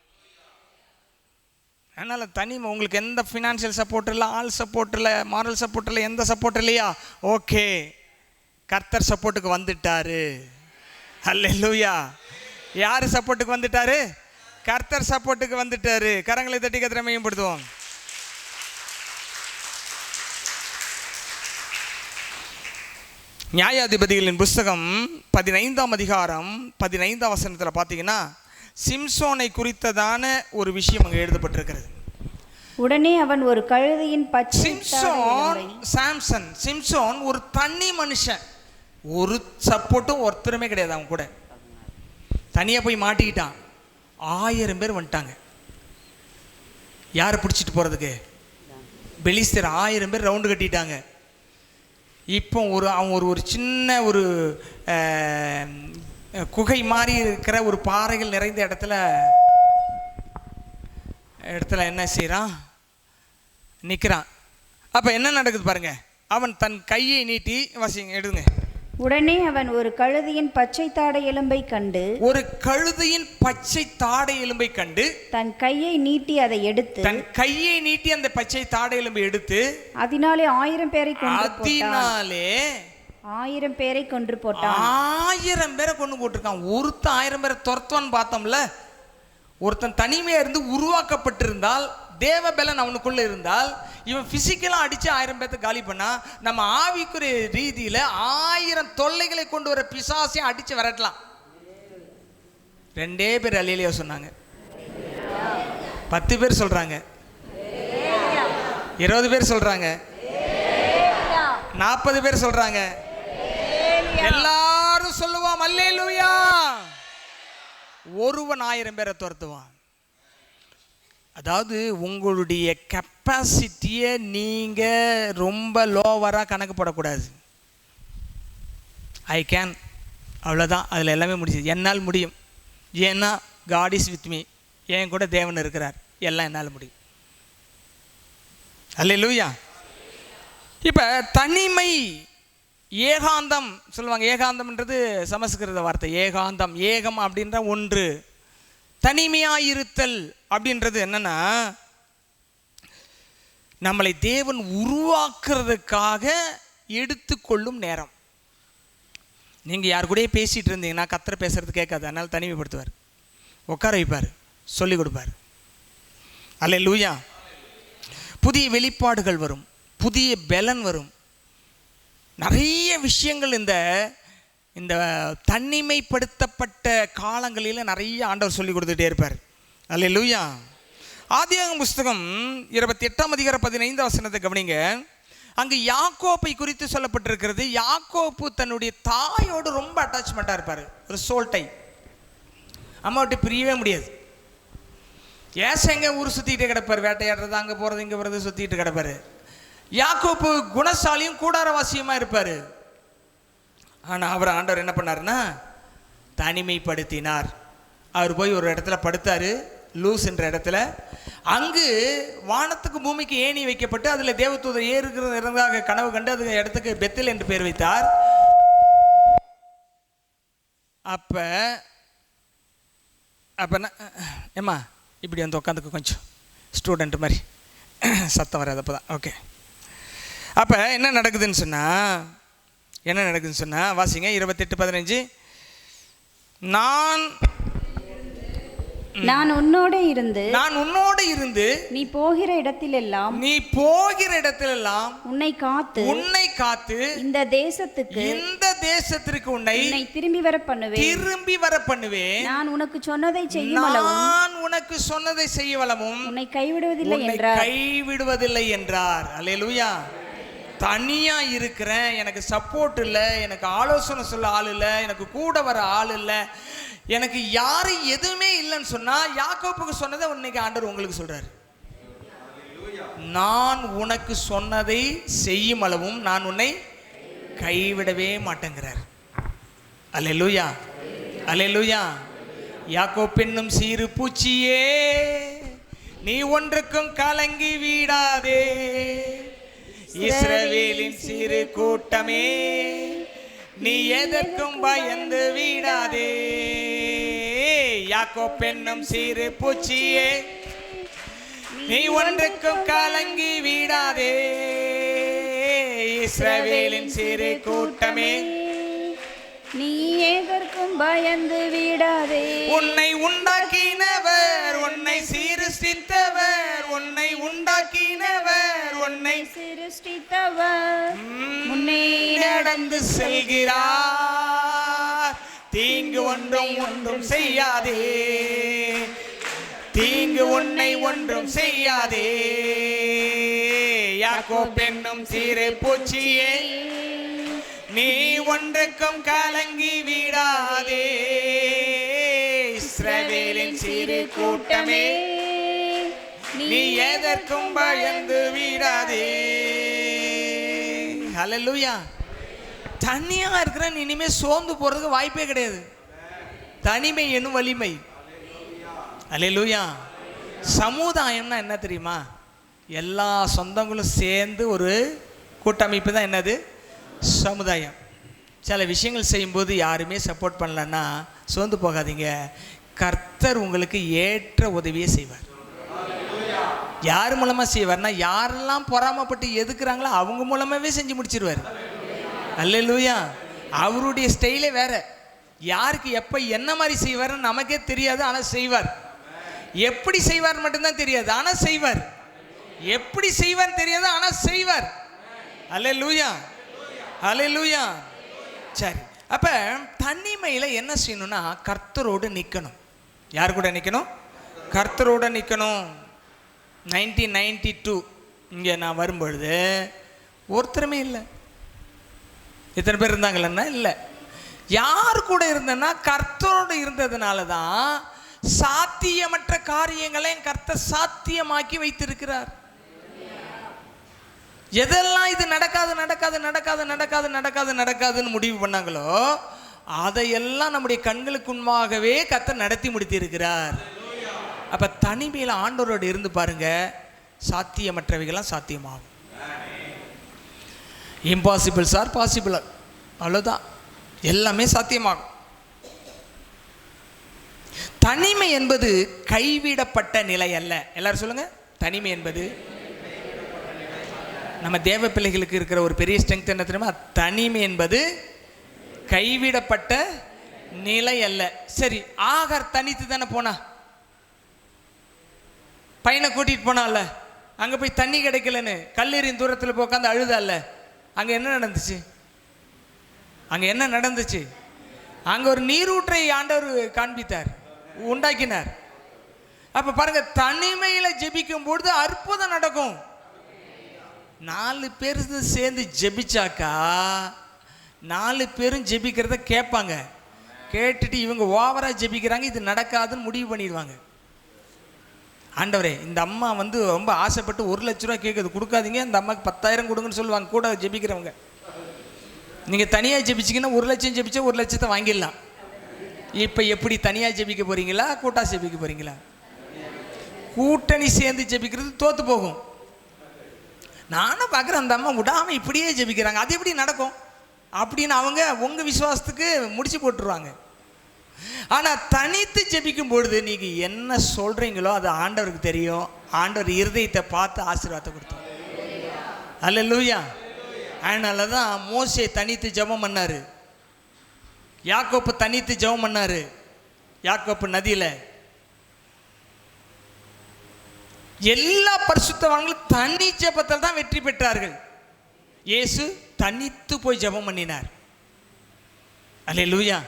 அதனால் தனிமை, உங்களுக்கு எந்த ஃபினான்ஷியல் சப்போர்ட் இல்லை, ஆள் சப்போர்ட் இல்லை, மாரல் சப்போர்ட் இல்லை, எந்த சப்போர்ட் இல்லையா? ஓகே, கர்த்தர் சப்போர்ட்டுக்கு வந்துட்டாரு. அல்லேலூயா. யார் சப்போர்ட்டுக்கு வந்துட்டாரு? கர்த்தர் சப்போர்ட்டுக்கு வந்துட்டாரு. கரங்களை தட்டி கர்த்தரை மேம்படுத்துவோம். நியாயாதிபதிகளின் புஸ்தகம் 15ஆம் அதிகாரம் 15ஆம் வசனத்தில் பார்த்தீங்கன்னா சிம்சோனை குறித்ததான ஒரு விஷயம் அங்கே எழுதப்பட்டிருக்கிறது. உடனே அவன் ஒரு கழுதையின் பச்சை. சிம்சோன் ஒரு தனி மனுஷன், ஒரு சப்போர்ட்டும் ஒருத்தருமே கிடையாது. அவன் கூட தனியாக போய் மாட்டிக்கிட்டான். 1000 பேர் வந்துட்டாங்க. யாரை பிடிச்சிட்டு போகிறதுக்கு? பெலிஸ்தர் 1000 பேர் ரவுண்டு கட்டிட்டாங்க. இப்போ அவன் ஒரு சின்ன ஒரு குகை மாதிரி இருக்கிற ஒரு பாறைகள் நிறைந்த இடத்துல என்ன செய்கிறான், நிற்கிறான். அப்போ என்ன நடக்குது பாருங்க. அவன் தன் கையை நீட்டி, வாசிங்க எடுங்க. உடனே அவன் ஒரு கழுதையின் பச்சை தாடை எலும்பை கண்டு, தன் கையை நீட்டி அதை எடுத்து, அந்த பச்சை தாடை எலும்பை எடுத்து, அதனாலே 1000 பேரை கொன்று போட்டான். 1000 பேரை கொண்டு போட்டிருக்கான். ஒருத்தன் 1000 பேரை துரத்துவான்னு பார்த்தோம்ல. ஒருத்தன் தனிமையா இருந்து உருவாக்கப்பட்டிருந்தால், தேவ பலன் அவனுக்குள்ள இருந்தால், இவன் பிசிக்கலா அடிச்சு 1000 பேர்த்த காலி பண்ணா, நம்ம ஆவிக்குரிய ரீதியில 1000 தொல்லைகளை கொண்டு வர பிசாசையும் அடிச்சு விரட்டலாம். 2 பேர் அல்லேலூயா சொன்னாங்க. 10 பேர் சொல்றாங்க, 20 பேர் சொல்றாங்க, 40 பேர் சொல்றாங்க. எல்லாரும் சொல்லுவோம் அல்லேலூயா. ஒருவன் 1000 பேரை துரத்துவான். அதாவது உங்களுடைய கெப்பாசிட்டியை நீங்கள் ரொம்ப லோவராக கணக்கு போடக்கூடாது. ஐ கேன், அவ்வளோதான். அதில் எல்லாமே முடிஞ்சது. என்னால் முடியும். ஏன்னா காட் இஸ் வித் மீ. என் கூட தேவன் இருக்கிறார். எல்லாம் என்னால் முடியும். அல்லேலூயா. இப்போ தனிமை, ஏகாந்தம் சொல்லுவாங்க. ஏகாந்தம்ன்றது சமஸ்கிருத வார்த்தை. ஏகாந்தம், ஏகம் அப்படின்ற ஒன்று. தனிமையாயிருத்தல் அப்படின்றது என்னன்னா, நம்மளை தேவன் உருவாக்குறதுக்காக எடுத்துக்கொள்ளும் நேரம். நீங்கள் யார் கூட பேசிகிட்டு இருந்தீங்கன்னா கர்த்தர் பேசுறது கேட்காது. அதனால் தனிமைப்படுத்துவார், உட்கார வைப்பார், சொல்லிக் கொடுப்பார். அல்லேலூயா. புதிய வெளிப்பாடுகள் வரும், புதிய பலன் வரும். நிறைய விஷயங்கள் இந்த தனிமைப்படுத்தப்பட்ட காலங்களில் நிறைய ஆண்டவர் சொல்லி கொடுத்துட்டே இருப்பார். அல்லேலூயா. ஆதியாகமம் புஸ்தகம் 28ஆம் அதிகாரம் 15ஆம் வசனத்தை கவனிங்க. அங்கு யாக்கோப்பை குறித்து சொல்லப்பட்டிருக்கிறது. யாக்கோப்பு தன்னுடைய தாயோடு ரொம்ப அட்டாச்மெண்ட்டாக இருப்பார். ஒரு சோல்டை, அம்மா விட்டு பிரியவே முடியாது. ஏசங்க ஊர் சுற்றிக்கிட்டே கிடப்பார். வேட்டையாடுறது, அங்கே போகிறது, இங்கே போகிறது, சுற்றிக்கிட்டு கிடப்பார். யாக்கோப்பு குணசாலியும் கூடாரவாசியமாக இருப்பார். ஆனால் அவர் ஆண்டவர் என்ன பண்ணார்னா தனிமைப்படுத்தினார். அவர் போய் ஒரு இடத்துல படுத்தார், லூஸ் என்ற இடத்துல. அங்கு வானத்துக்கு பூமிக்கு ஏணி வைக்கப்பட்டு அதில் தேவதூதர் ஏறுகிறதாக கனவு கண்டு அது இடத்துக்கு பெத்தேல் என்று பேர் வைத்தார். அப்போ ஏம்மா இப்படி வந்து உட்காந்துக்கு, கொஞ்சம் ஸ்டூடெண்ட் மாதிரி சத்தம் வராது. அப்போ தான் ஓகே. அப்போ என்ன நடக்குதுன்னு சொன்னால் வாசிங்க 28:15. நான் உன்னோடு இருந்து நீ போகிற இடத்திலெல்லாம் உன்னை காத்து இந்த தேசத்திற்கு உன்னை திரும்பி வர பண்ணுவேன். நான் உனக்கு சொன்னதை செய்யவலமும் உன்னை கைவிடுவதில்லை என்றார். அல்லேலூயா. தனியாக இருக்கிறேன், எனக்கு சப்போர்ட் இல்லை, எனக்கு ஆலோசனை சொல்ல ஆள் இல்லை, எனக்கு கூட வர ஆள் இல்லை, எனக்கு யாரும் எதுவுமே இல்லைன்னு சொன்னால், யாக்கோப்புக்கு சொன்னதை இன்னைக்கு ஆண்டவர் உங்களுக்கு சொல்கிறார். நான் உனக்கு சொன்னதை செய்யும் அளவும் நான் உன்னை கைவிடவே மாட்டேங்கிறார். அல்லேலூயா, அல்லேலூயா. யாக்கோப்பு என்னும் சிறு பூச்சியே, நீ ஒன்றுக்கும் கலங்கி விடாதே. இஸ்ரவேலின் சிறு கூட்டமே, நீ எதற்கும் பயந்து விடாதே. யாக்கோப்பு என்னும் சிறு பூச்சியே, நீ ஒன்றுக்கும் கலங்கி விடாதே. இஸ்ரவேலின் சிறு கூட்டமே, நீ எதற்கும் பயந்து விடாதே. உன்னை உண்டாக்கினவர், உன்னை சிருஷ்டித்தவர், உன்னை உண்டாக்கினவர், உன்னை சிருஷ்டித்தவர் முன்னே நடந்து செல்கிறார். தீங்கு ஒன்றும் செய்யாதே, தீங்கு உன்னை ஒன்றும் செய்யாதே. யாக்கோப்பு என்னும் சிறு பூச்சியே, நீ ஒன்றுக்கும் கலங்கி விடாதே. இஸ்ரவேலின் சிறு கூட்டமே, நீ எதற்கும் பயந்து விடாதே. அல்லேலூயா. தனியாக இருக்கிற இனிமே சோர்ந்து போறதுக்கு வாய்ப்பே கிடையாது. தனிமை எனும் வலிமை. அல்லேலூயா. சமுதாயம்னா என்ன தெரியுமா? எல்லா சொந்தங்களும் சேர்ந்து ஒரு கூட்டமைப்பு தான் என்னது? சமுதாயம். சில விஷயங்கள் செய்யும்போது யாருமே சப்போர்ட் பண்ணலன்னா சோர்ந்து போகாதீங்க. கர்த்தர் உங்களுக்கு ஏற்ற உதவியை செய்வார். யார் மூலமாக செய்வார்னா, யாரெல்லாம் பொறாமப்பட்டு எதுக்குறாங்களோ அவங்க மூலமாகவே செஞ்சு முடிச்சிருவார். அல்லேலூயா. அவருடைய ஸ்டைலே வேற. யாருக்கு எப்போ என்ன மாதிரி செய்வார்னு நமக்கே தெரியாது, ஆனால் செய்வார். எப்படி செய்வார் மட்டும்தான் தெரியாது, ஆனால் செய்வார். எப்படி செய்வார் தெரியாது, ஆனால் செய்வார். அல்லேலூயா, அல்லேலூயா. சரி, அப்போ தனிமையில் என்ன செய்யணும்னா கர்த்தரோடு நிற்கணும். யார் கூட நிற்கணும்? கர்த்தரோடு நிற்கணும். 1992 இங்கே நான் வரும்பொழுது ஒருத்தருமே இல்லை. எத்தனை பேர் இருந்தாங்களன்னா? இல்லை. யார் கூட இருந்தேன்னா கர்த்தரோடு இருந்ததுனால தான் சாத்தியமற்ற காரியங்களை கர்த்தர் சாத்தியமாக்கி வைத்திருக்கிறார். எதெல்லாம் இது நடக்காது நடக்காது நடக்காது நடக்காது நடக்காது நடக்காதுன்னு முடிவு பண்ணாங்களோ அதையெல்லாம் நம்முடைய கண்களுக்கு முன்பாகவே கர்த்தர் நடத்தி முடித்திருக்கிறார். அப்போ தனிமையில் ஆண்டவரோடு இருந்து பாருங்க, சாத்தியமற்றவைகள்லாம் சாத்தியமாகும். இம்பாசிபிள்ஸ் ஆர் பாசிபிள், அவ்வளோதான். எல்லாமே சாத்தியமாகும். தனிமை என்பது கைவிடப்பட்ட நிலை அல்ல. எல்லாரும் சொல்லுங்க, தனிமை என்பது நம்ம தேவ பிள்ளைகளுக்கு இருக்கிற ஒரு பெரிய ஸ்ட்ரெங்க் என்ன தெரியுமா? தனிமை என்பது கைவிடப்பட்ட நிலை அல்ல. சரி, ஆகார் தனித்து தானே போனா, பையனை கூட்டிகிட்டு போனால, அங்கே போய் தண்ணி கிடைக்கலன்னு கல்லெறியும் தூரத்தில் போய் உட்காந்து அழுதால. அங்கே என்ன நடந்துச்சு? அங்கே என்ன நடந்துச்சு? அங்கே ஒரு நீரூற்றை ஆண்டவர் காண்பித்தார், உண்டாக்கினார். அப்போ பாருங்க, தனிமையில் ஜெபிக்கும் பொழுது அற்புதம் நடக்கும். 4 பேர் சேர்ந்து ஜெபிச்சாக்கா 4 பேரும் ஜெபிக்கிறத கேட்பாங்க. கேட்டுட்டு இவங்க ஓவராக ஜெபிக்கிறாங்க, இது நடக்காதுன்னு முடிவு பண்ணிடுவாங்க. ஆண்டவரே, இந்த அம்மா ரொம்ப ஆசைப்பட்டு 1 லட்ச ரூபா கேட்குது, கொடுக்காதீங்க, இந்த அம்மாவுக்கு 10,000 கொடுங்கன்னு சொல்லுவாங்க கூட ஜெபிக்கிறவங்க. நீங்கள் தனியாக ஜெபிச்சிங்கன்னா 1 லட்சம் ஜெபிச்சா 1 லட்சத்தை வாங்கிடலாம். இப்போ எப்படி தனியாக ஜெபிக்க போகிறீங்களா, கூட்டா ஜெபிக்க போகிறீங்களா? கூட்டணி சேர்ந்து ஜெபிக்கிறது தோற்று போகும். நானும் பார்க்குறேன், அந்த அம்மா விடாமல் இப்படியே ஜெபிக்கிறாங்க, அது எப்படி நடக்கும் அப்படின்னு அவங்க உங்கள் விசுவாசத்துக்கு முடிச்சு போட்டுருவாங்க. ஆனால் தனித்து ஜெபிக்கும் பொழுது நீங்கள் என்ன சொல்கிறீங்களோ அது ஆண்டவருக்கு தெரியும். ஆண்டவர் இருதயத்தை பார்த்து ஆசீர்வாதத்தை கொடுத்தார். அல்லேலூயா. அதனால தான் மோசே தனித்து ஜெபம் பண்ணார், யாக்கோப்பு தனித்து ஜெபம் பண்ணார். யாக்கோப்பு நதியில் எல்லா பரிசுத்தவான்களும் தனி ஜெபத்தில் தான் வெற்றி பெற்றார்கள். இயேசு தனித்து போய் ஜெபம் பண்ணினார். அல்லேலூயா.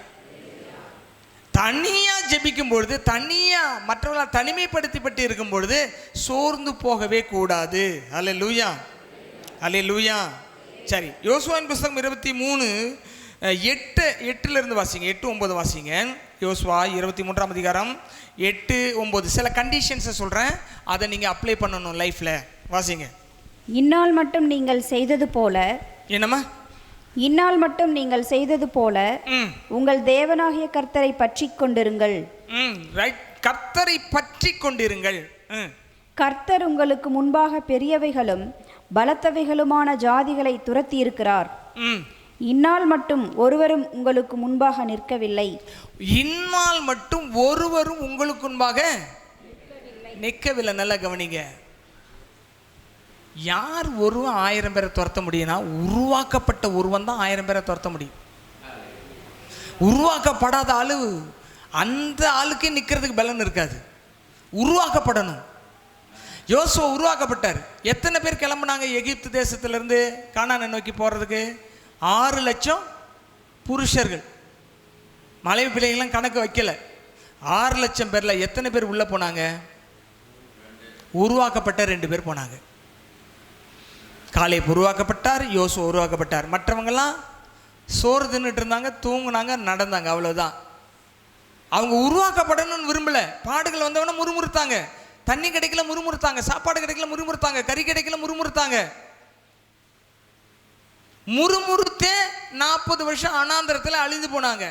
தனியாக ஜெபிக்கும் பொழுது, தனியாக மற்றவர்களால் தனிமைப்படுத்தப்பட்டு இருக்கும் பொழுது சோர்ந்து போகவே கூடாது. அல்லேலூயா, அல்லேலூயா. சரி, யோசுவாவின் புஸ்தகம் 23:8 வாசிங்க, 8-9 வாசிங்க. யோசுவா 23ஆம் அதிகாரம் 8-9 சில கண்டிஷன்ஸை சொல்கிறேன், அதை நீங்கள் அப்ளை பண்ணணும் லைஃப்பில். வாசிங்க. இந்நாள் மட்டும் நீங்கள் செய்தது போல. என்னம்மா? இந்நாள் மட்டும் நீங்கள் செய்தது போல உங்கள் தேவனாகிய கர்த்தரை பற்றி கொண்டிருங்கள். கர்த்தரை பற்றி கொண்டிருங்கள். கர்த்தர் உங்களுக்கு முன்பாக பெரியவைகளும் பலத்தவைகளுமான ஜாதிகளை துரத்தி இருக்கிறார். இந்நாள் மட்டும் ஒருவரும் உங்களுக்கு முன்பாக நிற்கவில்லை. இந்நாள் மட்டும் ஒருவரும் உங்களுக்கு முன்பாக நிற்கவில்லை. நல்லா கவனிங்க. யார் ஒருவன் 1000 பேரை துரத்த முடியும்னா, உருவாக்கப்பட்ட ஒருவன் தான் 1000 பேரை துரத்த முடியும். உருவாக்கப்படாத ஆளு அந்த ஆளுக்கே நிற்கிறதுக்கு பலன் இருக்காது. உருவாக்கப்படணும். யோசுவா உருவாக்கப்பட்டார். எத்தனை பேர் கிளம்புனாங்க எகிப்து தேசத்திலிருந்து கானானை நோக்கி போகிறதுக்கு? 6 லட்சம் புருஷர்கள். மலைவி பிள்ளைகள்லாம் கணக்கு வைக்கல. 6 லட்சம் பேரில் எத்தனை பேர் உள்ளே போனாங்க? உருவாக்கப்பட்ட 2 பேர் போனாங்க. காலேப் உருவாக்கப்பட்டார், யோசுவா உருவாக்கப்பட்டார். மற்றவங்கெல்லாம் சோறு தின்னுட்டு இருந்தாங்க, தூங்குனாங்க, நடந்தாங்க, அவ்வளோதான். அவங்க உருவாக்கப்படணும்னு விரும்பலை. பாடுகள் வந்தவொடனே முறுமுறுத்தாங்க. தண்ணி கிடைக்கல முறுமுறுத்தாங்க, சாப்பாடு கிடைக்கல முறுமுறுத்தாங்க, கறி கிடைக்கல முறுமுறுத்தாங்க. முறுமுறுத்தே 40 வருஷம் அனாந்தரத்தில் அழிந்து போனாங்க.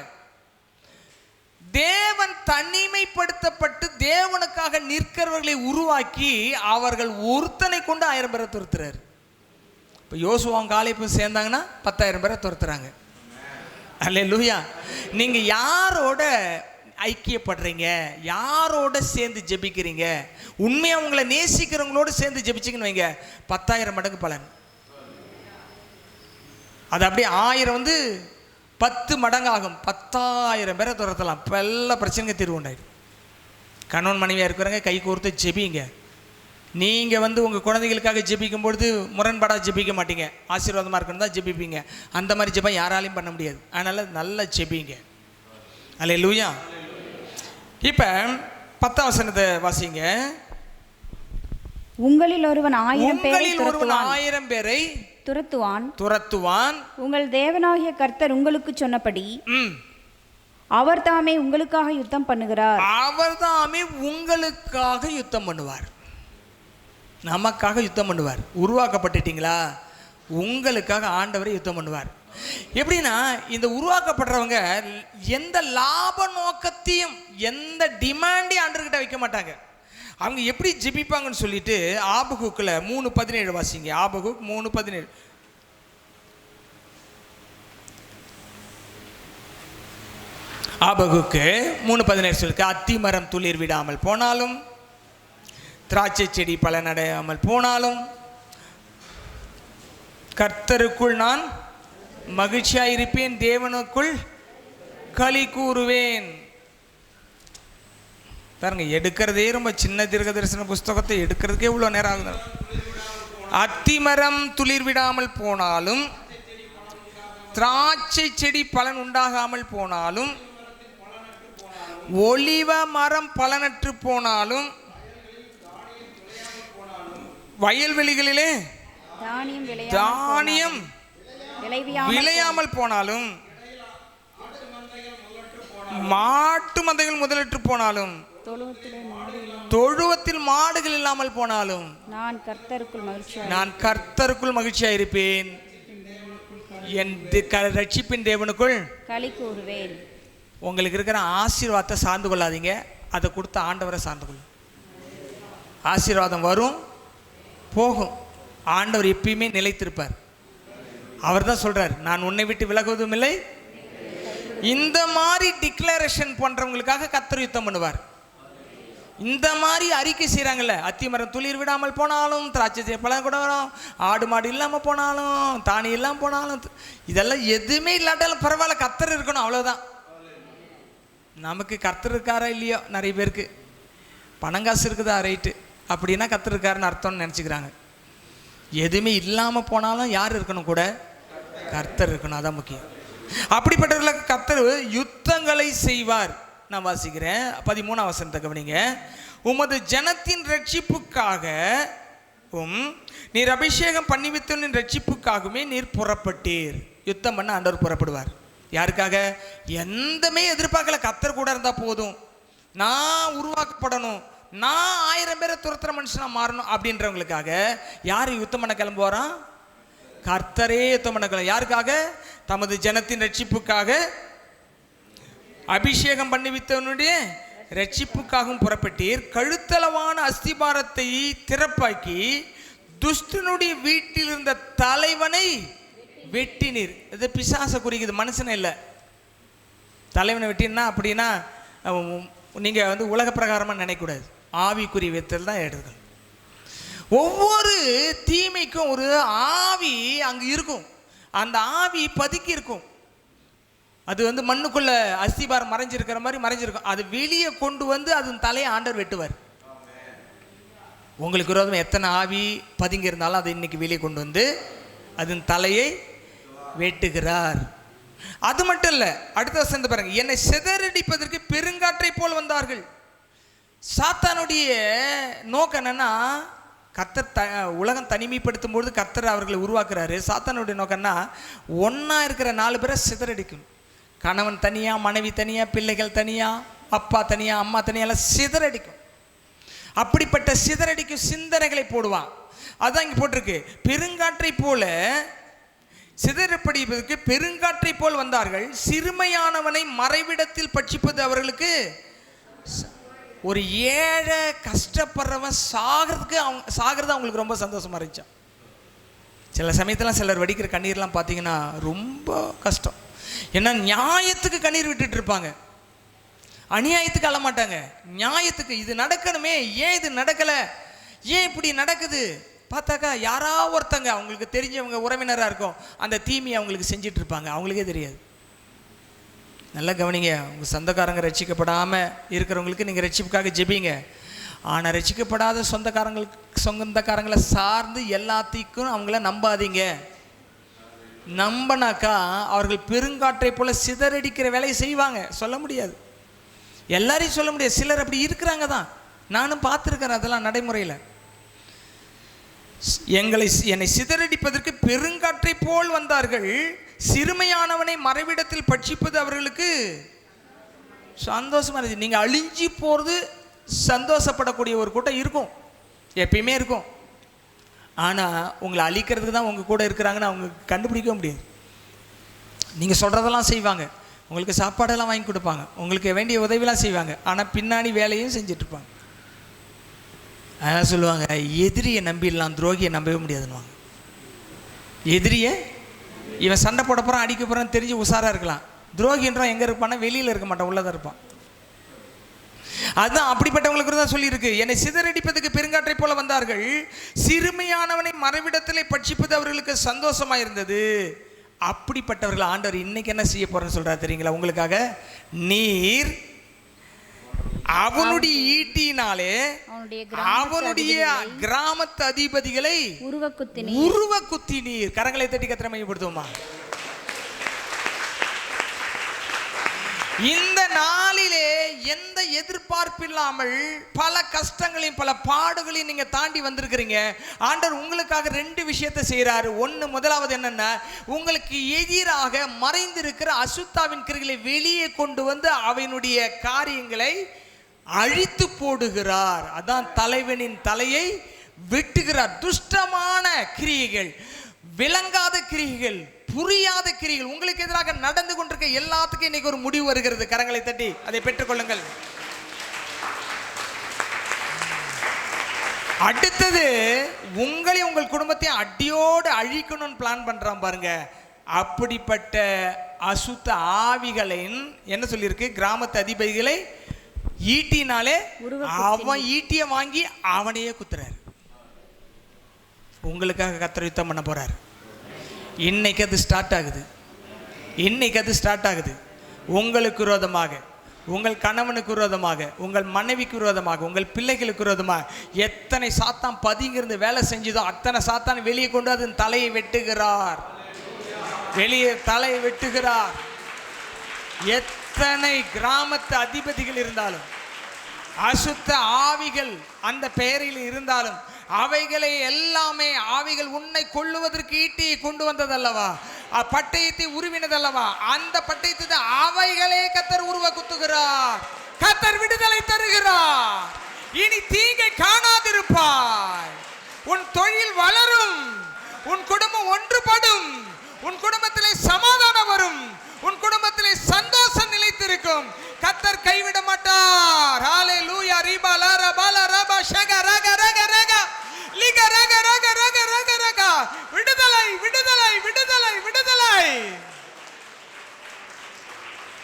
தேவன் தனிமைப்படுத்தப்பட்டு தேவனுக்காக நிற்கிறவர்களை உருவாக்கி அவர்கள் ஒருத்தனை கொண்டு 1000 பேரை துரத்துறாரு. இப்போ யோசுவாவும் காலேபும் சேர்ந்தாங்கன்னா 10,000 பேரை துரத்துறாங்க. அல்லேலூயா. நீங்க யாரோட ஐக்கியப்படுறீங்க, யாரோட சேர்ந்து ஜெபிக்கிறீங்க, உண்மையா உங்களை நேசிக்கிறவங்களோட சேர்ந்து ஜெபிச்சிங்கன்னு வைங்க, 10,000 மடங்கு பலன். அது அப்படியே 1000 10 மடங்கு ஆகும். 10,000 பேரை துரத்தலாம். இப்போ எல்லா பிரச்சனைங்க தீர்வு உண்டாயிடும். கணவன் மனைவியாக இருக்கிறவங்க கை கோர்த்து ஜெபிங்க. நீங்கள் உங்கள் குழந்தைகளுக்காக ஜெபிக்கும் பொழுது முரண்பாடாக ஜெபிக்க மாட்டீங்க. ஆசீர்வாதமாக இருக்கணும் தான் ஜெபிப்பீங்க. அந்த மாதிரி ஜெபம் யாராலையும் பண்ண முடியாது. அதனால் நல்லா ஜெபிங்க. அல்லேலூயா. இப்போ 10ஆம் வசனத்தை வாசிங்க. உங்களில் ஒருவன் 1000 பேரை துரத்துவான். உங்கள் தேவனாகிய கர்த்தர் உங்களுக்கு சொன்னபடி அவர் தாமே உங்களுக்காக யுத்தம் பண்ணுகிறார். அவர் தாமே உங்களுக்காக யுத்தம் பண்ணுவார். நமக்காக யுத்தம் பண்ணுவார். உருவாக்கப்பட்டுட்டீங்களா? உங்களுக்காக ஆண்டவரை யுத்தம் பண்ணுவார். எப்படின்னா, இந்த உருவாக்கப்படுறவங்க எந்த லாப நோக்கத்தையும் எந்த டிமாண்டையும் ஆண்டவர்கிட்ட வைக்க மாட்டாங்க. அவங்க எப்படி ஜெபிப்பாங்கன்னு சொல்லிட்டு ஆபகுக்கில் 3:17 வாசிங்க. ஆபகுக் 3:17. ஆபகுக்கு 3:17 சொல்லிருக்கு. அத்திமரம் துளிர் விடாமல் போனாலும், திராட்சை செடி பலனடையாமல் போனாலும், கர்த்தருக்குள் நான் மகிழ்ச்சியாயிருப்பேன், தேவனுக்குள் களி கூறுவேன். பாருங்க, எடுக்கிறதே ரொம்ப சின்ன தீர்க்க தரிசன புஸ்தகத்தை எடுக்கிறதுக்கே இவ்வளோ நேரம் ஆகுது. அத்திமரம் துளிர் விடாமல் போனாலும், திராட்சை செடி பலன் உண்டாகாமல் போனாலும், ஒலிவ மரம் பலனற்று போனாலும், வயல்வெளிகளிலே தானியம் விளையாமல் போனாலும், மாட்டு மந்தைகள் முதலற்று போனாலும், தொழுவத்தில் மாடுகள் இல்லாமல் போனாலும், நான் கர்த்தருக்குள் மகிழ்ச்சியாயிருப்பேன், என் ரட்சிப்பின் தேவனுக்குள் களி கூறுவேன். உங்களுக்கு இருக்கிற ஆசீர்வாதத்தை சார்ந்து கொள்ளாதீங்க, அதை கொடுத்த ஆண்டவரை சார்ந்து கொள்ளும். ஆசீர்வாதம் வரும் போகும். ஆண்டவர் எப்பயுமே நிலைத்திருப்பார். அவர் தான் சொல்றார், நான் உன்னை விட்டு விலகுவதும் இல்லை. இந்த மாதிரி டிக்ளரேஷன் பண்றவங்களுக்காக கர்த்தர் யுத்தம் பண்ணுவார். இந்த மாதிரி அறிக்கை செய்கிறாங்கல்ல, அத்திமரம் துளிர் விடாமல் போனாலும், திராட்சை பழம் கூட வரும், ஆடு மாடு இல்லாமல் போனாலும், தானி இல்லாமல் போனாலும், இதெல்லாம் எதுவுமே இல்லாட்டாலும் பரவாயில்ல, கர்த்தர் இருக்கணும், அவ்வளோதான். நமக்கு கர்த்தர் இருக்காரா இல்லையோ, நிறைய பேருக்கு பணங்காசு இருக்குதா, ரைட்டு, அப்படின்னா கர்த்தர் இருக்காருன்னு அர்த்தம்னு நினச்சிக்கிறாங்க. எதுவுமே இல்லாமல் போனாலும் யார் இருக்கணும் கூட? கர்த்தர் இருக்கணும், அதான் முக்கியம். அப்படிப்பட்டவர்களுக்கு கர்த்தர் யுத்தங்களை செய்வார். நான் வாசிக்கிறேன் 13ஆம் வசனத்தை கவனிங்க. உமது ஜனத்தின் ரட்சிப்புக்காக நீர் அபிஷேகம் பண்ணி வைத்தவனின் ரட்சிப்புக்காகவே நீர் புறப்பட்டீர். யுத்தம் பண்ண ஆண்டவர் புறப்படுவார். யாருக்காக? எந்தமே எதிர்பார்க்கல, கர்த்தர் கூட இருந்தால் போதும், நான் உருவாக்கப்படணும், நான் 1000 பேரை துரத்துற மனுஷனா மாறணும் அப்படின்றவங்களுக்காக யார் யுத்தம் பண்ண கிளம்புவாராம்? கர்த்தரே யுத்தம் பண்ண கிளம்ப. யாருக்காக? தமது ஜனத்தின் ரட்சிப்புக்காக, அபிஷேகம் பண்ணி வைத்தவனுடைய ரட்சிப்புக்காகவும் புறப்பட்டீர். கழுத்தளவான அஸ்திபாரத்தை திறப்பாக்கி துஷ்டனுடைய வீட்டில் இருந்த தலைவனை வெட்டினீர். இது பிசாசை குறிக்குது, மனுஷனை இல்லை. தலைவனை வெட்டினா அப்படின்னா நீங்கள் உலக பிரகாரமாக நினைக்கக்கூடாது, ஆவிக்குரிய விதத்தில் தான் எடுத்துக்கணும். ஒவ்வொரு தீமைக்கும் ஒரு ஆவி அங்கே இருக்கும். அந்த ஆவி பதுக்கி இருக்கும். அது மண்ணுக்குள்ள அஸ்திபாரம் மறைஞ்சிருக்கிற மாதிரி மறைஞ்சிருக்கும். அது வெளியே கொண்டு வந்து அதன் தலையை ஆண்டவர் வெட்டுவார். உங்களுக்கு விரோதம் எத்தனை ஆவி பதுங்கி இருந்தாலும் அதை இன்னைக்கு வெளியே கொண்டு வந்து அதன் தலையை வெட்டுகிறார். அது மட்டும் இல்லை, அடுத்த வசனத்தை பாருங்க. என்னை சிதறடிப்பதற்கு பெருங்காற்றை போல் வந்தார்கள். சாத்தானுடைய நோக்கம் என்னன்னா, கர்த்தர் உலகம் தனிமைப்படுத்தும் பொழுது கர்த்தர் அவர்களை உருவாக்குறாரு. சாத்தானுடைய நோக்கம்னா ஒன்றா இருக்கிற 4 பேரை சிதறடிக்கும். கணவன் தனியாக, மனைவி தனியாக, பிள்ளைகள் தனியாக, அப்பா தனியாக, அம்மா தனியாக சிதறடிக்கும். அப்படிப்பட்ட சிதறடிக்கும் சிந்தனைகளை போடுவான். அதான் இங்கே போட்டிருக்கு, பெருங்காற்றை போல சிதறடிப்பதற்கு பெருங்காற்றை போல் வந்தார்கள். சிறுமையானவனை மறைவிடத்தில் பட்சிப்பது அவர்களுக்கு. ஒரு ஏழை கஷ்டப்படுறவன் சாகிறது அவங்களுக்கு ரொம்ப சந்தோஷமா இருந்துச்சா. சில சமயத்தில் சிலர் வடிக்கிற கண்ணீர்லாம் பார்த்தீங்கன்னா ரொம்ப கஷ்டம். ஏன்னா நியாயத்துக்கு கண்ணீர் விட்டுட்டு இருப்பாங்க, அநியாயத்துக்கு அழமாட்டாங்க. நியாயத்துக்கு இது நடக்கணுமே, ஏன் இது நடக்கலை, ஏன் இப்படி நடக்குது பார்த்தாக்கா யாரா ஒருத்தங்க அவங்களுக்கு தெரிஞ்சவங்க உறவினராக இருக்கும், அந்த தீமையை அவங்களுக்கு செஞ்சிட்டு இருப்பாங்க, அவங்களுக்கே தெரியாது. நல்லா கவனிங்க, உங்கள் சொந்தக்காரங்க ரட்சிக்கப்படாமல் இருக்கிறவங்களுக்கு நீங்கள் ரட்சிப்புக்காக ஜெபிங்க. ஆனால் ரட்சிக்கப்படாத சொந்தக்காரங்களை சார்ந்து எல்லாத்தையும் அவங்கள நம்பாதீங்க. நம்பினாக்கா அவர்கள் பெருங்காற்றை போல சிதறடிக்கிற வேலையை செய்வாங்க. சொல்ல முடியாது, எல்லாரையும் சொல்ல முடியாது. சிலர் அப்படி இருக்கிறாங்க தான், நானும் பார்த்துருக்கிறேன் அதெல்லாம் நடைமுறையில். என்னை சிதறடிப்பதற்கு பெருங்காற்றை போல் வந்தார்கள். சிறுமையானவனை மறைவிடத்தில் பட்சிப்பது அவர்களுக்கு சந்தோஷமா இருந்துச்சு. நீங்கள் அழிஞ்சி போகிறது சந்தோஷப்படக்கூடிய ஒரு கூட்டம் இருக்கும், எப்பயுமே இருக்கும். ஆனால் உங்களை அழிக்கிறதுக்கு தான் உங்கள் கூட இருக்கிறாங்கன்னு அவங்க கண்டுபிடிக்க முடியாது. நீங்கள் சொல்கிறதெல்லாம் செய்வாங்க, உங்களுக்கு சாப்பாடெல்லாம் வாங்கி கொடுப்பாங்க, உங்களுக்கு வேண்டிய உதவிலாம் செய்வாங்க, ஆனால் பின்னாடி வேலையும் செஞ்சிட்ருப்பாங்க. அதான் சொல்லுவாங்க, எதிரியை நம்பிடலாம், துரோகியை நம்பவே முடியாதுன்னுவாங்க. எதிரியை இவன் சண்டை போட போகிறான், அடிக்க போகிறான்னு தெரிஞ்சு உஷாராக இருக்கலாம். துரோகின்றான் எங்கே இருப்பான்னா வெளியில் இருக்க மாட்டான், உள்ளதான் இருப்பான். அதுதான் அப்படிப்பட்டவங்களுக்கு தான் சொல்லியிருக்கு, என்னை சிதறடிப்பதுக்கு பெருங்காற்றை போல வந்தார்கள். சிறுமையானவனை மறைவிடத்திலே பட்சிப்பது அவர்களுக்கு சந்தோஷமா இருந்தது. அப்படிப்பட்டவர்கள் ஆண்டவர் இன்னைக்கு என்ன செய்ய போறேன்னு சொல்றாரு தெரியுங்களா? உங்களுக்காக நீர் அவனுடைய ஈட்டினாலே அவனுடைய கிராமத்து அதிபதிகளை உருவ குத்தினீர். கரங்களை தட்டி கத்திர மையப்படுத்துவோமா? இந்த நாளிலே எந்த எதிர்பார்ப்பு இல்லாமல் பல கஷ்டங்களையும் பல பாடுகளையும் நீங்க தாண்டி வந்திருக்கிறீங்க. ஆண்டவர் உங்களுக்காக 2 விஷயத்தை செய்யறாரு. முதலாவது என்னன்னா, உங்களுக்கு எதிராக மறைந்திருக்கிற அசுத்தாவின் கிரிகளை வெளியே கொண்டு வந்து அவனுடைய காரியங்களை அழித்து போடுகிறார். அதான் தலைவனின் தலையை வெட்டுகிறார். துஷ்டமான கிரியைகள், விளங்காத கிரியைகள், புரியாத கிரிகள் உங்களுக்கு எதிராக நடந்து கொண்டிருக்க எல்லாத்துக்கும் இன்னைக்கு ஒரு முடிவு வருகிறது. கரங்களை தட்டி அதை பெற்றுக்கொள்ளுங்கள். அடுத்தது, உங்களையும் உங்கள் குடும்பத்தையும் அடியோடு அழிக்கணும்னு பிளான் பண்றான் பாருங்க. அப்படிப்பட்ட அசுத்த ஆவிகளின் என்ன சொல்லியிருக்கு? கிராமத்து அதிபதிகளை ஈட்டினாலே அவன் ஈட்டியை வாங்கி அவனையே குத்துறாரு. உங்களுக்காக கர்த்தர் யுத்தம் பண்ண போறாரு. இன்னைக்கு அது ஸ்டார்ட் ஆகுது. உங்களுக்கு விரோதமாக, உங்கள் கணவனுக்கு விரோதமாக, உங்கள் மனைவிக்கு விரோதமாக, உங்கள் பிள்ளைகளுக்கு விரோதமாக எத்தனை சாத்தான் பதுங்கிருந்து வேலை செஞ்சதோ அத்தனை சாத்தான் வெளியே கொண்டு அதன் தலையை வெட்டுகிறார். எத்தனை கிராமத்து அதிபதிகள் இருந்தாலும், அசுத்த ஆவிகள் அந்த பெயரில் இருந்தாலும், அவைகளை எல்லாமே ஆவிகள் உன்னை கொல்லுவதற்கு ஈட்டியை கொண்டு வந்ததல்லவா, பட்டயத்தை உருவினதல்லவா, அந்த பட்டயத்தை அவைகளே கர்த்தர் உருவ குத்துகிறார். கர்த்தர் விடுதலை தருகிறார். இனி தீங்கை காணாதிருப்பாய். உன் தொழில் வளரும், உன் குடும்பம் ஒன்றுபடும், உன் குடும்பத்திலே சமாதானம் வரும், உன் குடும்பத்திலே சந்தோஷம் நிலைத்திருக்கும். கர்த்தர் கைவிட மாட்டார். ஹalleluya. ரிபா லாரா பாலா ரபா ஷக ரக ரக ரக லிக ரக ரக ரக ரக ரக. விடுதலை விடுதலை விடுதலை விடுதலை.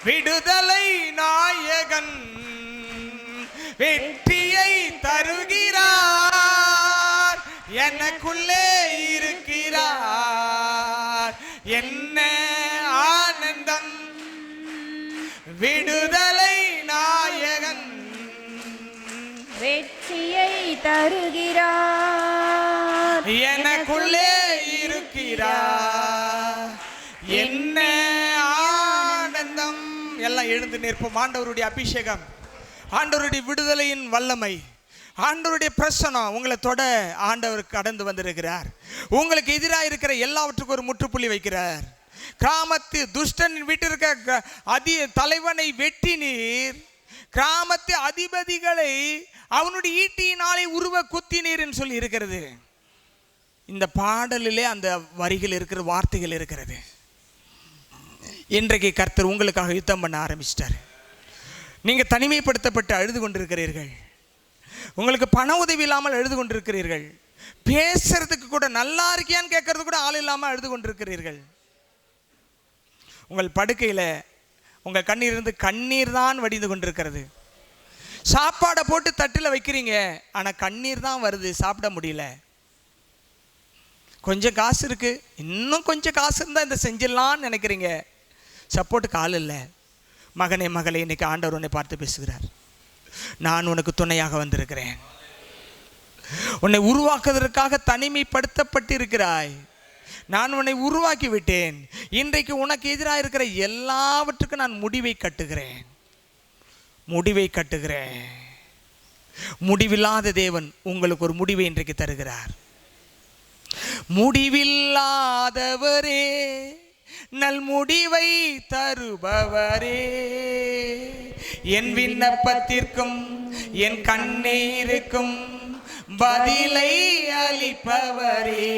விடுதலை நாயகன் வெற்றியை தருகிறார். எனக்குள்ளே இருக்கிறார். என்ன ஆனந்தம். விடுதலை நாயகன் வெற்றியை தருகிறார். எனக்குள்ளே இருக்கிறார். என்ன ஆனந்தம். எல்லாம் எழுந்து நிற்போம். ஆண்டவருடைய அபிஷேகம், ஆண்டவருடைய விடுதலையின் வல்லமை, ஆண்டவருடைய பிரசனம் உங்களை தொட ஆண்டவர் கடந்து வந்திருக்கிறார். உங்களுக்கு எதிராக இருக்கிற எல்லாவற்றுக்கும் ஒரு முற்றுப்புள்ளி வைக்கிறார். கிராமத்து துஷ்டனின் வீட்டிற்கு தலைவனை வெட்டினீர். கிராமத்து அதிபதிகளை அவனுடைய ஈட்டியினாலே உருவ குத்தினீர் என்று சொல்லி இருக்கிறது. இந்த பாடலிலே அந்த வரிகள் இருக்கிற வார்த்தைகள் இருக்கிறது. இன்றைக்கு கர்த்தர் உங்களுக்காக யுத்தம் பண்ண ஆரம்பிச்சிட்டார். நீங்கள் தனிமைப்படுத்தப்பட்டு அழுது கொண்டிருக்கிறீர்கள். உங்களுக்கு பண உதவி இல்லாமல் அழுது கொண்டிருக்கிறீர்கள். பேசுறதுக்கு கூட நல்லா இருக்கியான்னு கேட்கறது கூட ஆள் இல்லாமல் அழுது கொண்டிருக்கிறீர்கள். உங்கள் படுக்கையில் உங்கள் கண்ணீர் இருந்து கண்ணீர் தான் வடிந்து கொண்டிருக்கிறது. சாப்பாடை போட்டு தட்டில் வைக்கிறீங்க, ஆனால் கண்ணீர் தான் வருது, சாப்பிட முடியல. கொஞ்சம் காசு இருக்கு, இன்னும் கொஞ்சம் காசு இருந்தால் இந்த செஞ்சிடலான்னு நினைக்கிறீங்க, சப்போர்ட்டுக்கு ஆள் இல்லை. மகனே மகளே, இன்னைக்கு ஆண்டவர் உன்னை பார்த்து பேசுகிறார். நான் உனக்கு துணையாக வந்திருக்கிறேன். உன்னை உருவாக்குவதற்காக தனிமைப்படுத்தப்பட்டிருக்கிறாய். நான் உன்னை உருவாக்கி விட்டேன். இன்றைக்கு உனக்கு எதிராக இருக்கிற எல்லாவற்றுக்கும் நான் முடிவை கட்டுகிறேன். முடிவில்லாத தேவன் உங்களுக்கு ஒரு முடிவை இன்றைக்கு தருகிறார். முடிவில்லாதவரே, நல் முடிவை தருபவரே, என் விண்ணப்பத்திற்கும் என் கண்ணீருக்கும் பதிலை அளிப்பவரே,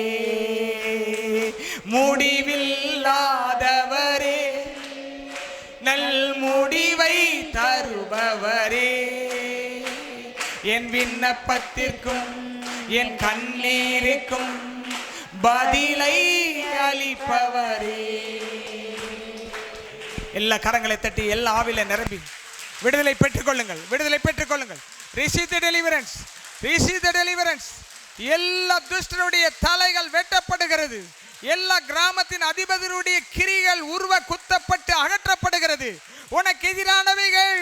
முடிவில்லாதவரே, நல் முடிவை தருபவரே, என் விண்ணப்பத்திற்கும் என் கண்ணீருக்கும் பதிலை அளிப்பவரே. எல்லா கரங்களை தட்டி எல்லா ஆவில நிரம்பி விடுதலை பெற்றுக்கொள்ளுங்கள். Receive the deliverance. எல்லா துஷ்டருடைய தலைகள் வெட்டப்படுகிறது. எல்லா கிராமத்தின் அதிபதியுடைய கிரிகள் உருவ குத்தப்பட்டு அகற்றப்படுகிறது. உனக்கு எதிரானவைகள்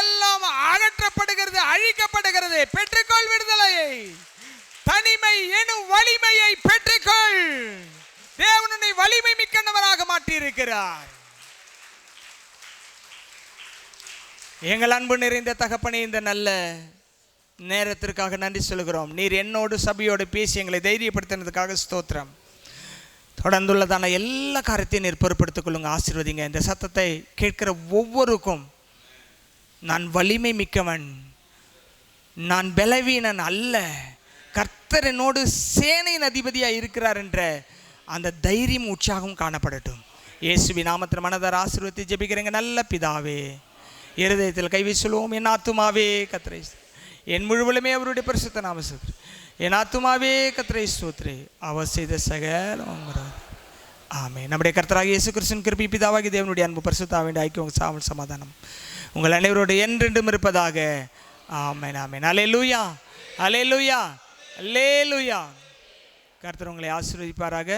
எல்லாம் அகற்றப்படுகிறது, அழிக்கப்படுகிறது. பெற்றுக்கொள் விடுதலையை. தனிமை எனும் வலிமையை பெற்றுக்கொள். தேவனுடைய வலிமை மிக்கவராக மாற்றி இருக்கிறார். எங்கள் அன்பு நிறைந்த தகப்பனே, இந்த நல்ல நேரத்திற்காக நன்றி சொல்கிறோம். நீர் என்னோடு சபையோடு பேசி எங்களை தைரியப்படுத்தினதுக்காக ஸ்தோத்திரம். தொடர்ந்துள்ளதான எல்லா காரியத்தையும் நீர் பொறுப்படுத்திக் கொள்ளுங்க, ஆசீர்வதிங்க. இந்த சத்தத்தை கேட்கிற ஒவ்வொருக்கும் நான் வலிமை மிக்கவன், நான் பலவீனன் அல்ல, கர்த்தர் என்னோடு சேனையின் அதிபதியாக இருக்கிறார் என்ற அந்த தைரியம் உற்சாகம் காணப்படட்டும். இயேசுவின் நாமத்தில் மனதார ஆசீர்வதித்து ஜெபிக்கிறேங்க நல்ல பிதாவே. இருதயத்தில் கை வீசுவோம். என் ஆத்துமாவே கர்த்தரை, என் முழுவலுமே அவருடைய பரிசுத்த நாம ஸ்தோத்திரி. என் ஆத்துமாவே கர்த்தரை ஸ்தோத்திரி, அவர் செய்த சகல ஆமென். நம்முடைய கர்த்தராகிய இயேசு கிறிஸ்துவின் கிருபை, பிதாவாகிய தேவனுடைய அன்பு, பரிசுத்த ஆவியின் ஐக்கியம், சாமல் சமாதானம் உங்கள் அனைவரோடு என்றென்றும் இருப்பதாக. ஆமென். அல்லேலூயா. கர்த்தர் உங்களை ஆசீர்வதிப்பாராக.